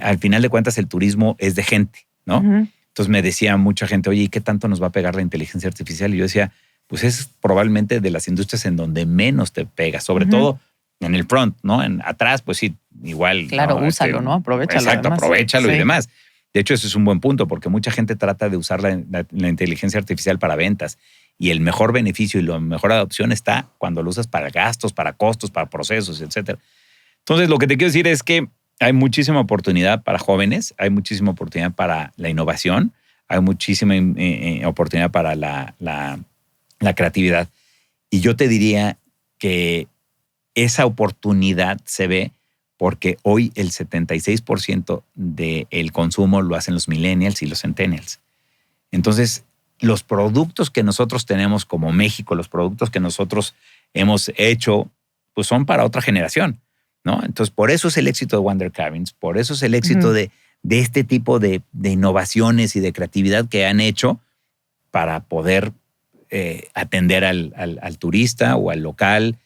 Al final de cuentas, el turismo es de gente, ¿no? Uh-huh. Entonces me decía mucha gente, oye, ¿y qué tanto nos va a pegar la inteligencia artificial? Y yo decía, pues es probablemente de las industrias en donde menos te pega, sobre todo en el front, ¿no? Atrás, pues sí, igual. Claro, ¿no? Úsalo, ¿no? Aprovechalo. Exacto, además. aprovechalo Sí. y demás. De hecho, eso es un buen punto porque mucha gente trata de usar la inteligencia artificial para ventas y el mejor beneficio y la mejor adopción está cuando lo usas para gastos, para costos, para procesos, etcétera. Entonces, lo que te quiero decir es que hay muchísima oportunidad para jóvenes, hay muchísima oportunidad para la innovación, hay muchísima oportunidad para la creatividad. Y yo te diría que esa oportunidad se ve porque hoy el 76% del consumo lo hacen los millennials y los centennials. Entonces, los productos que nosotros tenemos como México, los productos que nosotros hemos hecho, pues son para otra generación, ¿no? Entonces, por eso es el éxito de Wonder Cabins, por eso es el éxito de este tipo de innovaciones y de creatividad que han hecho para poder atender al turista o al local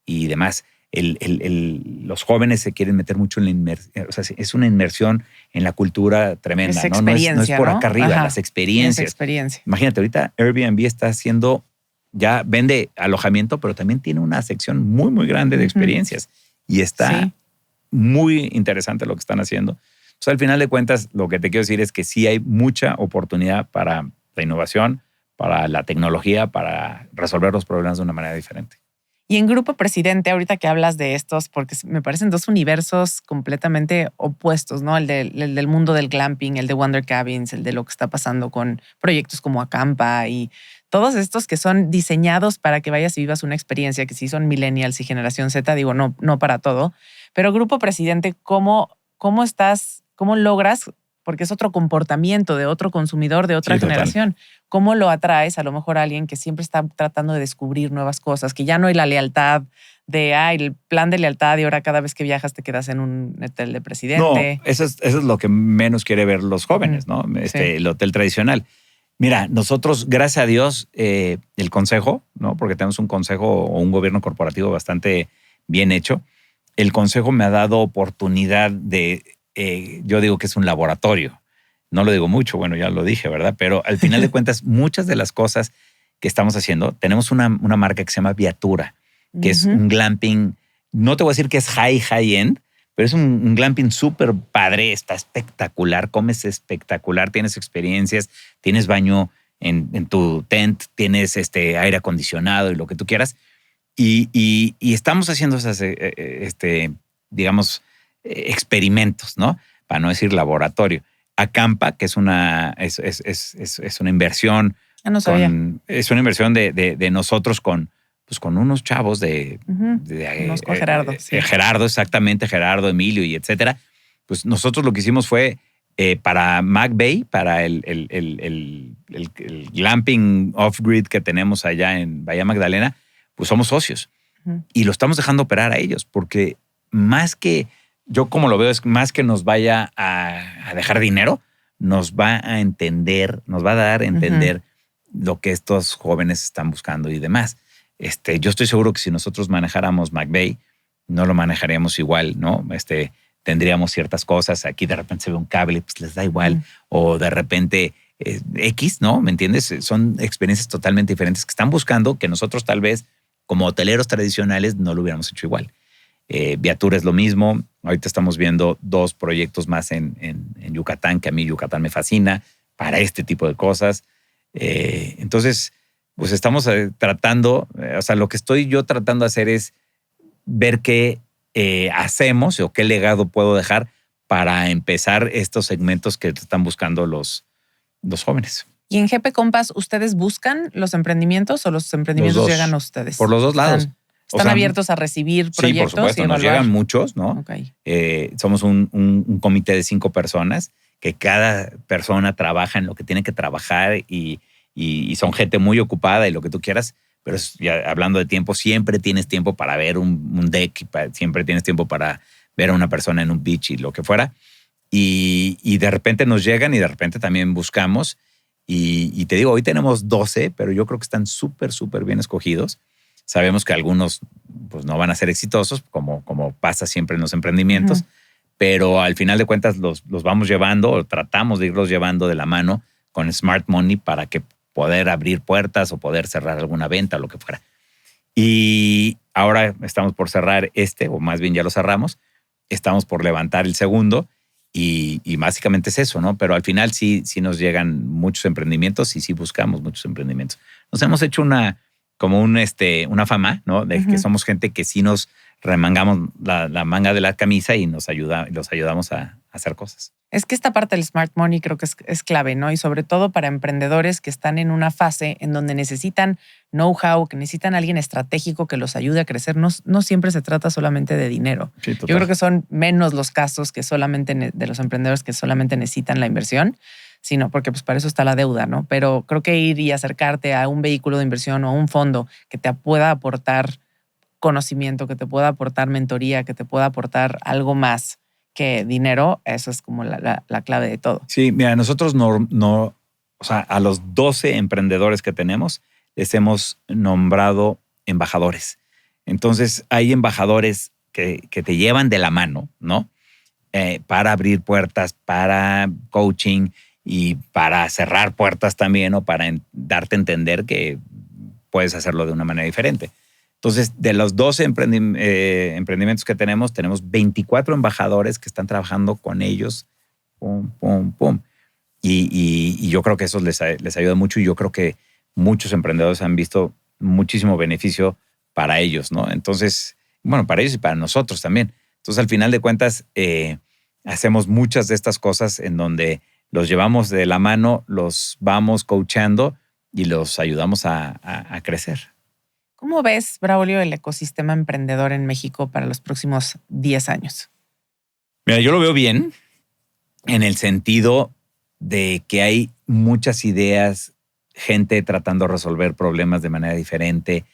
y demás. Los jóvenes se quieren meter mucho en la inmersión, o sea, es una inmersión en la cultura tremenda, Es ¿no? No es por acá arriba, Ajá. las experiencias. Es experiencia. Imagínate, ahorita Airbnb está haciendo, ya vende alojamiento, pero también tiene una sección muy, muy grande de experiencias y está muy interesante lo que están haciendo. Entonces, al final de cuentas, lo que te quiero decir es que sí hay mucha oportunidad para la innovación, para la tecnología, para resolver los problemas de una manera diferente. Y en Grupo Presidente, ahorita que hablas de estos, porque me parecen dos universos completamente opuestos, ¿no? El del mundo del glamping, el de Wonder Cabins, el de lo que está pasando con proyectos como Acampa y todos estos que son diseñados para que vayas y vivas una experiencia, que sí son millennials y generación Z, digo, no para todo. Pero Grupo Presidente, ¿cómo logras? Porque es otro comportamiento de otro consumidor, de otra generación. ¿Cómo lo atraes a lo mejor a alguien que siempre está tratando de descubrir nuevas cosas, que ya no hay la lealtad de, el plan de lealtad y ahora cada vez que viajas te quedas en un hotel de presidente? No, eso es lo que menos quiere ver los jóvenes, ¿no? El hotel tradicional. Mira, nosotros, gracias a Dios, el consejo, ¿no? Porque tenemos un consejo o un gobierno corporativo bastante bien hecho. El consejo me ha dado oportunidad de... yo digo que es un laboratorio. No lo digo mucho, bueno, ya lo dije, ¿verdad? Pero al final de cuentas, muchas de las cosas que estamos haciendo, tenemos una marca que se llama Viatura, que es un glamping, no te voy a decir que es high-end, pero es un glamping súper padre, está espectacular, comes espectacular, tienes experiencias, tienes baño en tu tent, tienes aire acondicionado y lo que tú quieras. Y estamos haciendo esas, digamos, experimentos, ¿no? Para no decir laboratorio. Acampa, que es una inversión. No sabía. Es una inversión de nosotros con unos chavos Conozco a Gerardo. Sí. Gerardo, exactamente, Gerardo, Emilio y etcétera. Pues nosotros lo que hicimos fue para McBay, para el glamping off-grid que tenemos allá en Bahía Magdalena, pues somos socios. Y lo estamos dejando operar a ellos, porque más que... Yo como lo veo es más que nos vaya a dejar dinero, nos va a entender, nos va a dar a entender lo que estos jóvenes están buscando y demás. Yo estoy seguro que si nosotros manejáramos McBay, no lo manejaríamos igual, ¿no? Tendríamos ciertas cosas. Aquí de repente se ve un cable, pues les da igual. O de repente X, ¿no? ¿Me entiendes? Son experiencias totalmente diferentes que están buscando que nosotros tal vez como hoteleros tradicionales no lo hubiéramos hecho igual. Viatura es lo mismo. Ahorita estamos viendo 2 proyectos más en Yucatán, que a mí Yucatán me fascina para este tipo de cosas. Entonces, pues estamos tratando, o sea, lo que estoy yo tratando de hacer es ver qué hacemos o qué legado puedo dejar para empezar estos segmentos que están buscando los jóvenes. ¿Y en GP Compass ustedes buscan los emprendimientos o los emprendimientos Los dos. llegan a ustedes? Por los dos lados. ¿Están abiertos a recibir proyectos? Sí, por supuesto. Y nos llegan muchos, ¿no? Okay. Somos un comité de 5 personas que cada persona trabaja en lo que tiene que trabajar y son gente muy ocupada y lo que tú quieras. Pero ya hablando de tiempo, siempre tienes tiempo para ver un deck, siempre tienes tiempo para ver a una persona en un pitch y lo que fuera. Y de repente nos llegan y de repente también buscamos. Y te digo, hoy tenemos 12, pero yo creo que están súper, súper bien escogidos. Sabemos que algunos pues, no van a ser exitosos, como pasa siempre en los emprendimientos, pero al final de cuentas los vamos llevando o tratamos de irlos llevando de la mano con Smart Money para que poder abrir puertas o poder cerrar alguna venta o lo que fuera. Y ahora estamos por cerrar o más bien ya lo cerramos, estamos por levantar el segundo y básicamente es eso, ¿no? Pero al final sí nos llegan muchos emprendimientos y sí buscamos muchos emprendimientos. Nos hemos hecho una fama, ¿no? De que somos gente que sí nos remangamos la manga de la camisa y los ayudamos a hacer cosas. Es que esta parte del Smart Money creo que es clave, ¿no? Y sobre todo para emprendedores que están en una fase en donde necesitan know-how, que necesitan a alguien estratégico que los ayude a crecer. No siempre se trata solamente de dinero. Sí, total. Yo creo que son menos los casos que solamente de los emprendedores que solamente necesitan la inversión, sino porque pues para eso está la deuda, ¿no? Pero creo que ir y acercarte a un vehículo de inversión o a un fondo que te pueda aportar conocimiento, que te pueda aportar mentoría, que te pueda aportar algo más que dinero, eso es como la clave de todo. Sí, mira, nosotros o sea, a los 12 emprendedores que tenemos les hemos nombrado embajadores. Entonces hay embajadores que te llevan de la mano, ¿no? Para abrir puertas, para coaching y para cerrar puertas también o para darte a entender que puedes hacerlo de una manera diferente. Entonces, de los 12 emprendimientos que tenemos 24 embajadores que están trabajando con ellos. Pum, pum, pum. Y yo creo que eso les ayuda mucho y yo creo que muchos emprendedores han visto muchísimo beneficio para ellos, ¿no? Entonces, bueno, para ellos y para nosotros también. Entonces, al final de cuentas, hacemos muchas de estas cosas en donde los llevamos de la mano, los vamos coachando y los ayudamos a crecer. ¿Cómo ves, Braulio, el ecosistema emprendedor en México para los próximos 10 años? Mira, yo lo veo bien en el sentido de que hay muchas ideas, gente tratando de resolver problemas de manera diferente,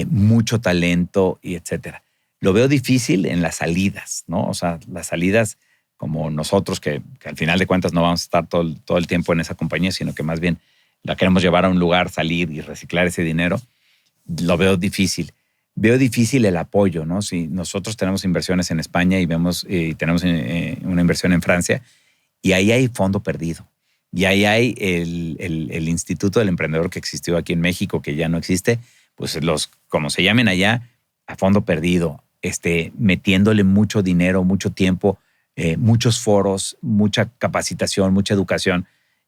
mucho talento y etcétera. Lo veo difícil en las salidas, ¿no? O sea, las salidas como nosotros, que al final de cuentas no vamos a estar todo el tiempo en esa compañía, sino que más bien la queremos llevar a un lugar, salir y reciclar ese dinero. Lo veo difícil. Veo difícil el apoyo, ¿no? Si nosotros tenemos inversiones en España y tenemos una inversión en Francia y ahí hay fondo perdido. Y ahí hay el Instituto del Emprendedor que existió aquí en México, que ya no existe, pues como se llamen allá, a fondo perdido, metiéndole mucho dinero, mucho tiempo, muchos foros, mucha capacitación, mucha educación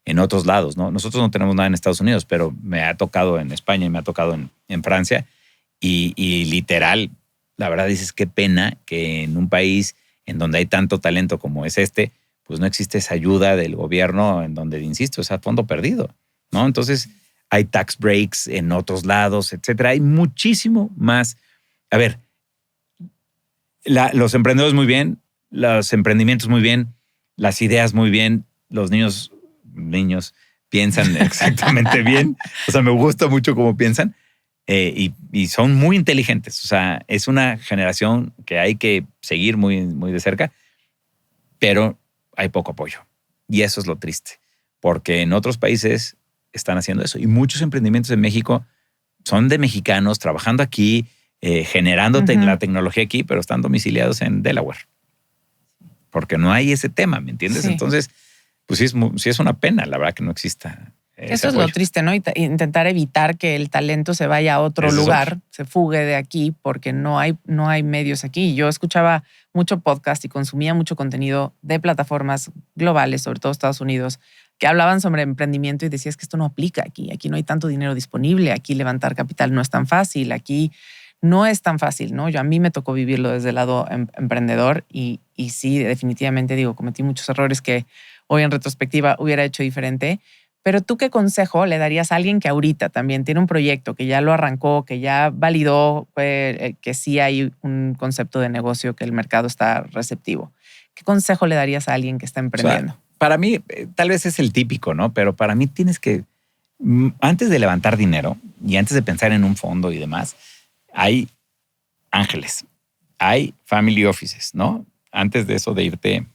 en otros lados, ¿no? Nosotros no tenemos nada en Estados Unidos, pero me ha tocado en España y me ha tocado en Francia. Y literal, la verdad dices, qué pena que en un país en donde hay tanto talento como es pues no existe esa ayuda del gobierno en donde, insisto, es a fondo perdido, ¿no? Entonces hay tax breaks en otros lados, etcétera. Hay muchísimo más. A ver, los emprendedores muy bien, los emprendimientos muy bien, las ideas muy bien, los niños piensan exactamente bien. O sea, me gusta mucho cómo piensan y son muy inteligentes. O sea, es una generación que hay que seguir muy, muy de cerca, pero hay poco apoyo. Y eso es lo triste, porque en otros países están haciendo eso. Y muchos emprendimientos en México son de mexicanos trabajando aquí, generando la tecnología aquí, pero están domiciliados en Delaware. Porque no hay ese tema, ¿me entiendes? Sí. Entonces, pues sí es una pena, la verdad, que no exista. Eso es lo triste, ¿no? Intentar evitar que el talento se vaya a otro lugar, se fugue de aquí, porque no hay medios aquí. Yo escuchaba mucho podcast y consumía mucho contenido de plataformas globales, sobre todo Estados Unidos, que hablaban sobre emprendimiento y decías que esto no aplica aquí. Aquí no hay tanto dinero disponible. Aquí levantar capital no es tan fácil. Aquí no es tan fácil, ¿no? A mí me tocó vivirlo desde el lado emprendedor y sí, definitivamente digo, cometí muchos errores que hoy en retrospectiva hubiera hecho diferente. Pero ¿tú qué consejo le darías a alguien que ahorita también tiene un proyecto, que ya lo arrancó, que ya validó que sí hay un concepto de negocio, que el mercado está receptivo? ¿Qué consejo le darías a alguien que está emprendiendo? O sea, para mí, tal vez es el típico, ¿no? Pero para mí tienes que, antes de levantar dinero y antes de pensar en un fondo y demás, hay ángeles, hay family offices, ¿no? Antes de eso de irte.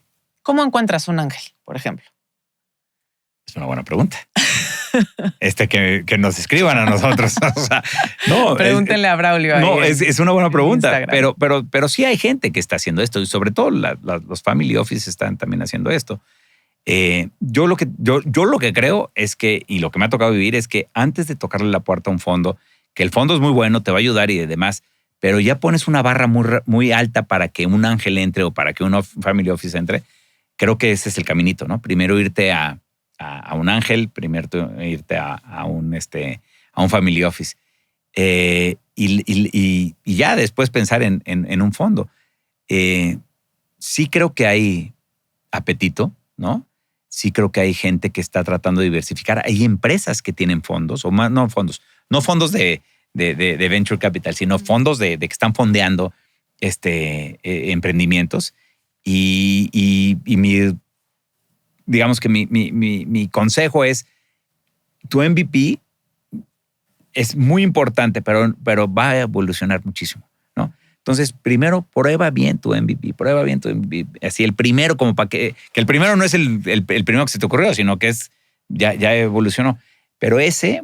¿Cómo encuentras un ángel, por ejemplo? Es una buena pregunta. Que nos escriban a nosotros. O sea, no, pregúntenle a Braulio. No, es una buena pregunta. Pero sí hay gente que está haciendo esto y sobre todo los family offices están también haciendo esto. Yo lo que creo es que, y lo que me ha tocado vivir es que antes de tocarle la puerta a un fondo, que el fondo es muy bueno, te va a ayudar y demás, pero ya pones una barra muy, muy alta para que un ángel entre o para que un family office entre, creo que ese es el caminito, ¿no? Primero irte a un ángel, primero irte a un family office. Y ya después pensar en un fondo. Sí creo que hay apetito, ¿no? Sí creo que hay gente que está tratando de diversificar. Hay empresas que tienen fondos, o más, no fondos de venture capital, sino fondos de que están fondeando emprendimientos. Digamos que mi consejo es, tu MVP es muy importante, pero va a evolucionar muchísimo, ¿no? Entonces, primero prueba bien tu MVP, Así el primero, como para que el primero no es el primero que se te ocurrió, sino que ya evolucionó. Pero ese,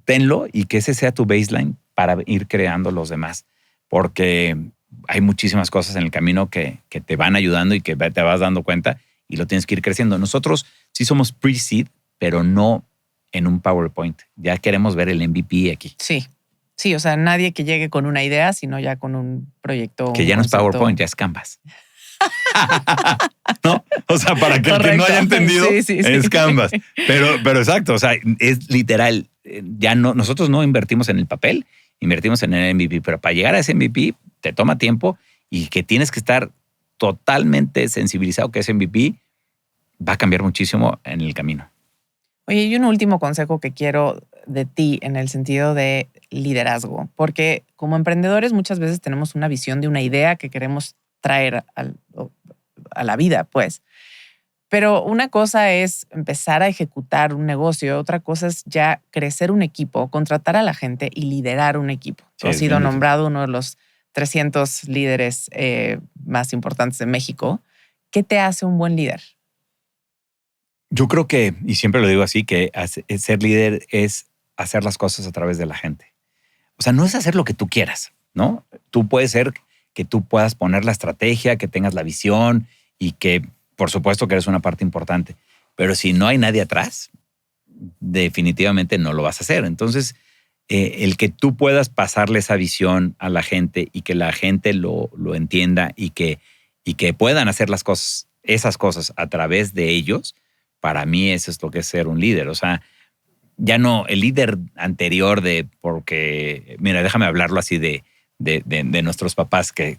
tenlo y que ese sea tu baseline para ir creando los demás. Porque hay muchísimas cosas en el camino que te van ayudando y que te vas dando cuenta y lo tienes que ir creciendo. Nosotros sí somos pre-seed, pero no en un PowerPoint. Ya queremos ver el MVP aquí. Sí, o sea, nadie que llegue con una idea, sino ya con un proyecto. Que ya no es PowerPoint, ya es Canvas. ¿No? O sea, para que el que no haya entendido, sí. Es Canvas. Pero exacto, o sea, es literal. Nosotros no invertimos en el papel, invertimos en el MVP, pero para llegar a ese MVP te toma tiempo y que tienes que estar totalmente sensibilizado que ese MVP va a cambiar muchísimo en el camino. Oye, y un último consejo que quiero de ti en el sentido de liderazgo, porque como emprendedores muchas veces tenemos una visión de una idea que queremos traer a la vida, pues. Pero una cosa es empezar a ejecutar un negocio, otra cosa es ya crecer un equipo, contratar a la gente y liderar un equipo. Tú has sido nombrado uno de los 300 líderes más importantes de México. ¿Qué te hace un buen líder? Yo creo que, y siempre lo digo así, que ser líder es hacer las cosas a través de la gente. O sea, no es hacer lo que tú quieras, ¿no? Tú puedes ser que tú puedas poner la estrategia, que tengas la visión y que, por supuesto, que eres una parte importante. Pero si no hay nadie atrás, definitivamente no lo vas a hacer. Entonces, el que tú puedas pasarle esa visión a la gente y que la gente lo entienda y que puedan hacer esas cosas a través de ellos, para mí eso es lo que es ser un líder. O sea, ya no el líder anterior porque, mira, déjame hablarlo así de nuestros papás que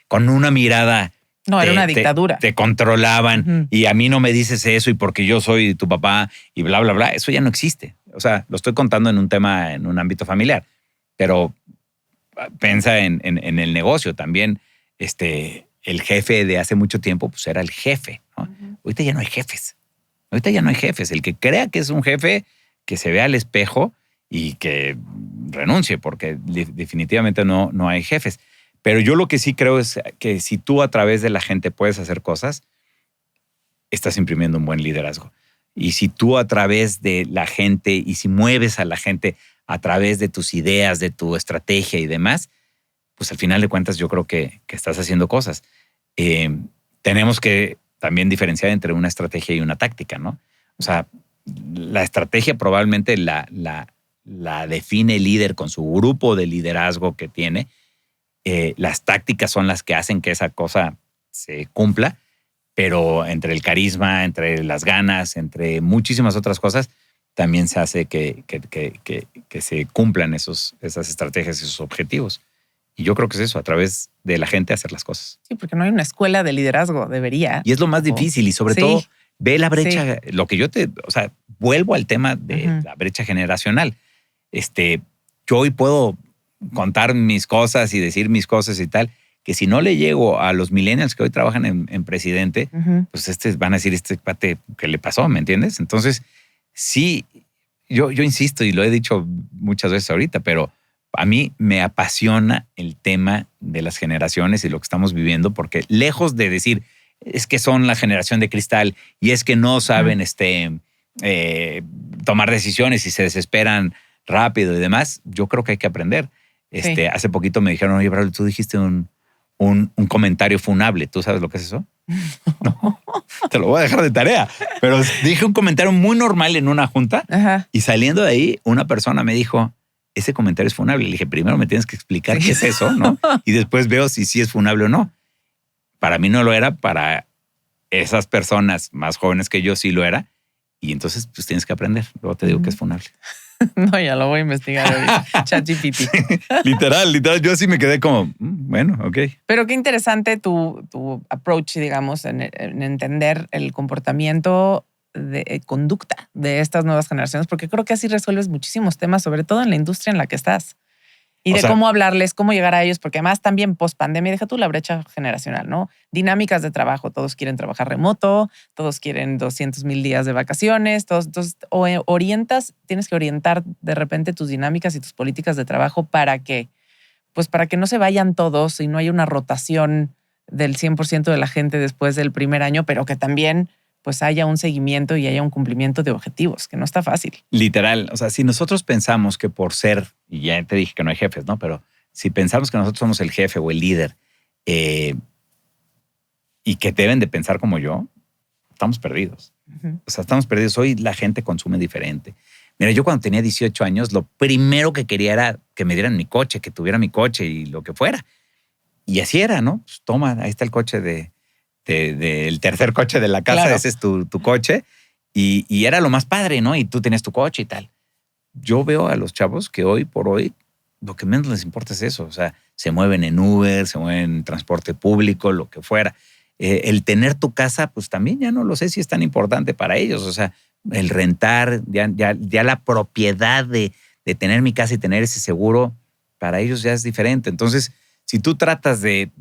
con una mirada. No, era una dictadura. Te controlaban y a mí no me dices eso y porque yo soy tu papá y bla, bla, bla. Eso ya no existe. O sea, lo estoy contando en un ámbito familiar, pero piensa en el negocio también. El jefe de hace mucho tiempo pues era el jefe, ¿no? Ahorita ya no hay jefes. El que crea que es un jefe, que se vea al espejo y que renuncie, porque definitivamente no hay jefes. Pero yo lo que sí creo es que si tú a través de la gente puedes hacer cosas, estás imprimiendo un buen liderazgo. Y si tú a través de la gente y si mueves a la gente a través de tus ideas, de tu estrategia y demás, pues al final de cuentas yo creo que estás haciendo cosas. Tenemos que también diferenciar entre una estrategia y una táctica, ¿no? O sea, la estrategia probablemente la define el líder con su grupo de liderazgo que tiene. Las tácticas son las que hacen que esa cosa se cumpla pero entre el carisma, entre las ganas, entre muchísimas otras cosas, también se hace que se cumplan esas estrategias y esos objetivos. Y yo creo que es eso, a través de la gente hacer las cosas. Sí, porque no hay una escuela de liderazgo, debería. Y es lo más difícil y sobre todo ve la brecha, Sí. lo que yo vuelvo al tema de la brecha generacional. Yo hoy puedo contar mis cosas y decir mis cosas y tal, que si no le llego a los millennials que hoy trabajan en Presidente, pues van a decir, este cuate, ¿qué le pasó? ¿Me entiendes? Entonces, sí, yo insisto y lo he dicho muchas veces ahorita, pero a mí me apasiona el tema de las generaciones y lo que estamos viviendo, porque lejos de decir, es que son la generación de cristal y es que no saben tomar decisiones y se desesperan rápido y demás, yo creo que hay que aprender. Hace poquito me dijeron, oye, Braulio, tú dijiste un comentario funable. ¿Tú sabes lo que es eso? No, te lo voy a dejar de tarea. Pero dije un comentario muy normal en una junta. Ajá. Y saliendo de ahí, una persona me dijo, ese comentario es funable. Le dije, primero me tienes que explicar qué es eso, ¿no? Y después veo si sí es funable o no. Para mí no lo era, para esas personas más jóvenes que yo sí lo era. Y entonces pues tienes que aprender. Luego te digo que es funable. No, ya lo voy a investigar ahorita. ChatGPT. Literal. Yo sí me quedé como, bueno, ok. Pero qué interesante tu approach, digamos, en entender el comportamiento de conducta de estas nuevas generaciones, porque creo que así resuelves muchísimos temas, sobre todo en la industria en la que estás. Y de cómo hablarles, cómo llegar a ellos, porque además también post pandemia, deja tú la brecha generacional, ¿no? Dinámicas de trabajo, todos quieren trabajar remoto, todos quieren 200,000 días de vacaciones, entonces tienes que orientar de repente tus dinámicas y tus políticas de trabajo para que no se vayan todos y no haya una rotación del 100% de la gente después del primer año, pero que también pues haya un seguimiento y haya un cumplimiento de objetivos, que no está fácil. Literal. O sea, si nosotros pensamos que por ser, y ya te dije que no hay jefes, ¿no? Pero si pensamos que nosotros somos el jefe o el líder y que deben de pensar como yo, estamos perdidos. O sea, estamos perdidos. Hoy la gente consume diferente. Mira, yo cuando tenía 18 años, lo primero que quería era que me dieran mi coche, que tuviera mi coche y lo que fuera. Y así era, ¿no? Pues toma, ahí está el coche el tercer coche de la casa, claro. Ese es tu coche. Y era lo más padre, ¿no? Y tú tenías tu coche y tal. Yo veo a los chavos que hoy por hoy lo que menos les importa es eso. O sea, se mueven en Uber, se mueven en transporte público, lo que fuera. El tener tu casa, pues también ya no lo sé si es tan importante para ellos. O sea, el rentar, ya la propiedad de tener mi casa y tener ese seguro, para ellos ya es diferente. Entonces, si tú tratas de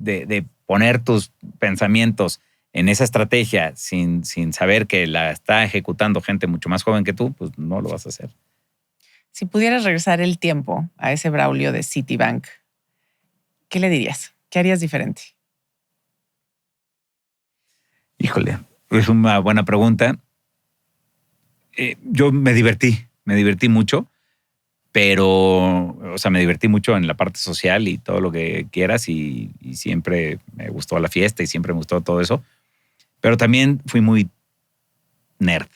poner tus pensamientos en esa estrategia sin saber que la está ejecutando gente mucho más joven que tú, pues no lo vas a hacer. Si pudieras regresar el tiempo a ese Braulio de Citibank, ¿qué le dirías? ¿Qué harías diferente? Híjole, es una buena pregunta. Yo me divertí mucho, pero, o sea, me divertí mucho en la parte social y todo lo que quieras y siempre me gustó la fiesta y siempre me gustó todo eso. Pero también fui muy nerd,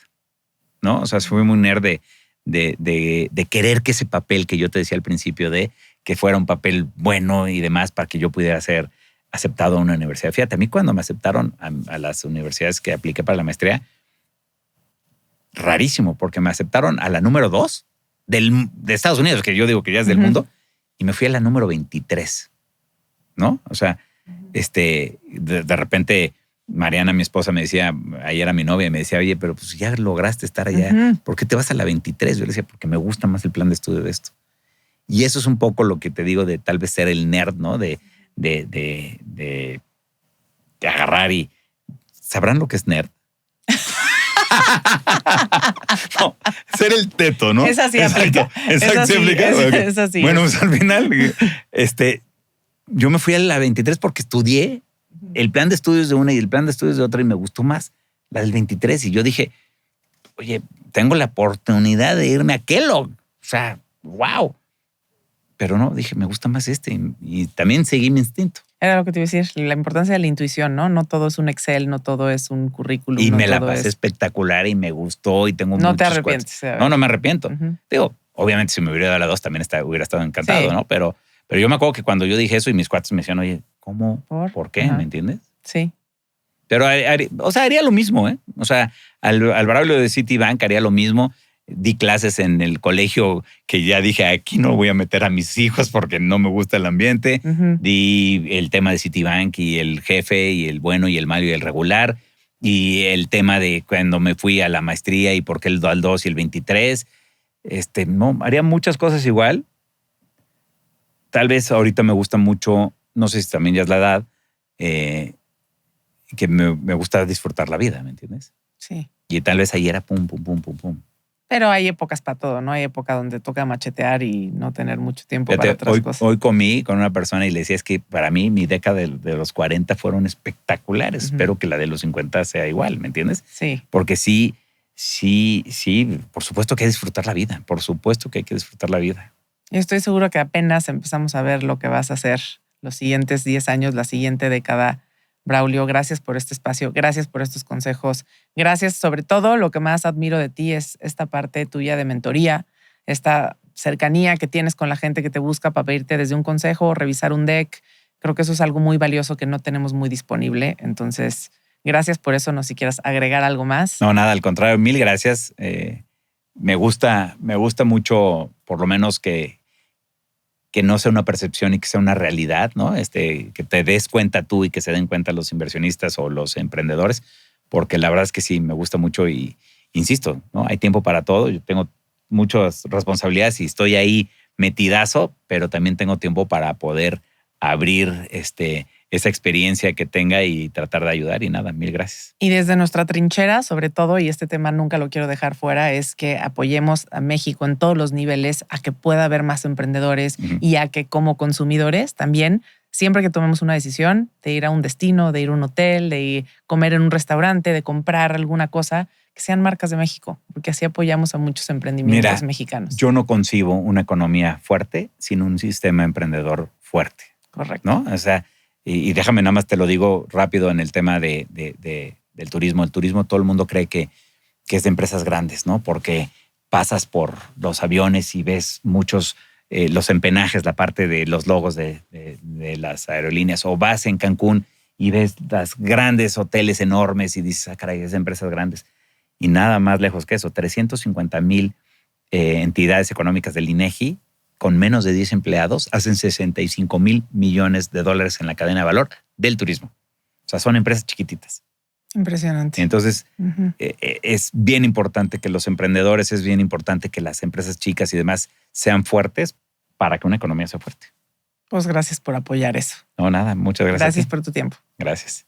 ¿no? O sea, fui muy nerd de querer que ese papel que yo te decía al principio que fuera un papel bueno y demás para que yo pudiera ser aceptado a una universidad. Fíjate, a mí cuando me aceptaron a las universidades que apliqué para la maestría, rarísimo, porque me aceptaron a la número 2 de Estados Unidos, que yo digo que ya es del mundo, y me fui a la número 23, ¿no? O sea, de repente Mariana, mi esposa, me decía, ahí era mi novia, y me decía, oye, pero pues ya lograste estar allá, ¿por qué te vas a la 23? Yo le decía, porque me gusta más el plan de estudio de esto. Y eso es un poco lo que te digo de tal vez ser el nerd, ¿no? De agarrar y... ¿Sabrán lo que es nerd? No, ser el teto, ¿no? Esa sí aplica. Exacto, sí aplica. Esa sí. Bueno, pues al final, yo me fui a la 23 porque estudié el plan de estudios de una y el plan de estudios de otra y me gustó más la del 23. Y yo dije, oye, tengo la oportunidad de irme a Kellogg. O sea, wow. Pero no, dije, me gusta más y también seguí mi instinto. Era lo que te iba a decir, la importancia de la intuición, ¿no? No todo es un Excel, no todo es un currículum. Y me la pasé espectacular y me gustó y tengo No te arrepientes. No me arrepiento. Digo, obviamente si me hubiera dado la 2 también hubiera estado encantado, sí. ¿No? Pero yo me acuerdo que cuando yo dije eso y mis cuates me decían, oye, ¿cómo? ¿Por qué? ¿Me entiendes? Sí. Pero, haría lo mismo, ¿eh? O sea, al Braulio de Citibank haría lo mismo. Di clases en el colegio que ya dije, aquí no voy a meter a mis hijos porque no me gusta el ambiente. Di el tema de Citibank y el jefe y el bueno y el malo y el regular. Y el tema de cuando me fui a la maestría y por qué el 2 y el 23. No, haría muchas cosas igual. Tal vez ahorita me gusta mucho, no sé si también ya es la edad, que me gusta disfrutar la vida, ¿me entiendes? Sí. Y tal vez ahí era pum, pum, pum, pum, pum. Pero hay épocas para todo, ¿no? Hay época donde toca machetear y no tener mucho tiempo Fíjate, para otras cosas. Hoy comí con una persona y le decía, es que para mí mi década de los 40 fueron espectaculares. Espero que la de los 50 sea igual, ¿me entiendes? Sí. Porque sí, por supuesto que hay que disfrutar la vida. Por supuesto que hay que disfrutar la vida. Yo estoy seguro que apenas empezamos a ver lo que vas a hacer los siguientes 10 años, la siguiente década. Braulio, gracias por este espacio, gracias por estos consejos, gracias sobre todo. Lo que más admiro de ti es esta parte tuya de mentoría, esta cercanía que tienes con la gente que te busca para pedirte desde un consejo o revisar un deck. Creo que eso es algo muy valioso que no tenemos muy disponible. Entonces, gracias por eso. No sé si quieras agregar algo más. No, nada, al contrario, mil gracias. Me gusta mucho, por lo menos que no sea una percepción y que sea una realidad, ¿no? Que te des cuenta tú y que se den cuenta los inversionistas o los emprendedores, porque la verdad es que sí, me gusta mucho y insisto, ¿no? Hay tiempo para todo. Yo tengo muchas responsabilidades y estoy ahí metidazo, pero también tengo tiempo para poder abrir esa experiencia que tenga y tratar de ayudar. Y nada, mil gracias. Y desde nuestra trinchera, sobre todo, y este tema nunca lo quiero dejar fuera, es que apoyemos a México en todos los niveles a que pueda haber más emprendedores y a que como consumidores también, siempre que tomemos una decisión de ir a un destino, de ir a un hotel, de comer en un restaurante, de comprar alguna cosa, que sean marcas de México, porque así apoyamos a muchos emprendimientos mexicanos. Yo no concibo una economía fuerte sin un sistema emprendedor fuerte. Correcto. ¿No? O sea, y déjame nada más te lo digo rápido en el tema del turismo. El turismo todo el mundo cree que es de empresas grandes, ¿no? Porque pasas por los aviones y ves muchos, los empenajes, la parte de los logos de las aerolíneas, o vas en Cancún y ves las grandes hoteles enormes y dices, caray, es de empresas grandes. Y nada más lejos que eso, 350,000 entidades económicas del INEGI con menos de 10 empleados hacen 65,000 millones de dólares en la cadena de valor del turismo. O sea, son empresas chiquititas. Impresionante. Entonces, es bien importante que los emprendedores, es bien importante que las empresas chicas y demás sean fuertes para que una economía sea fuerte. Pues gracias por apoyar eso. No, nada, muchas gracias. Gracias por tu tiempo. Gracias.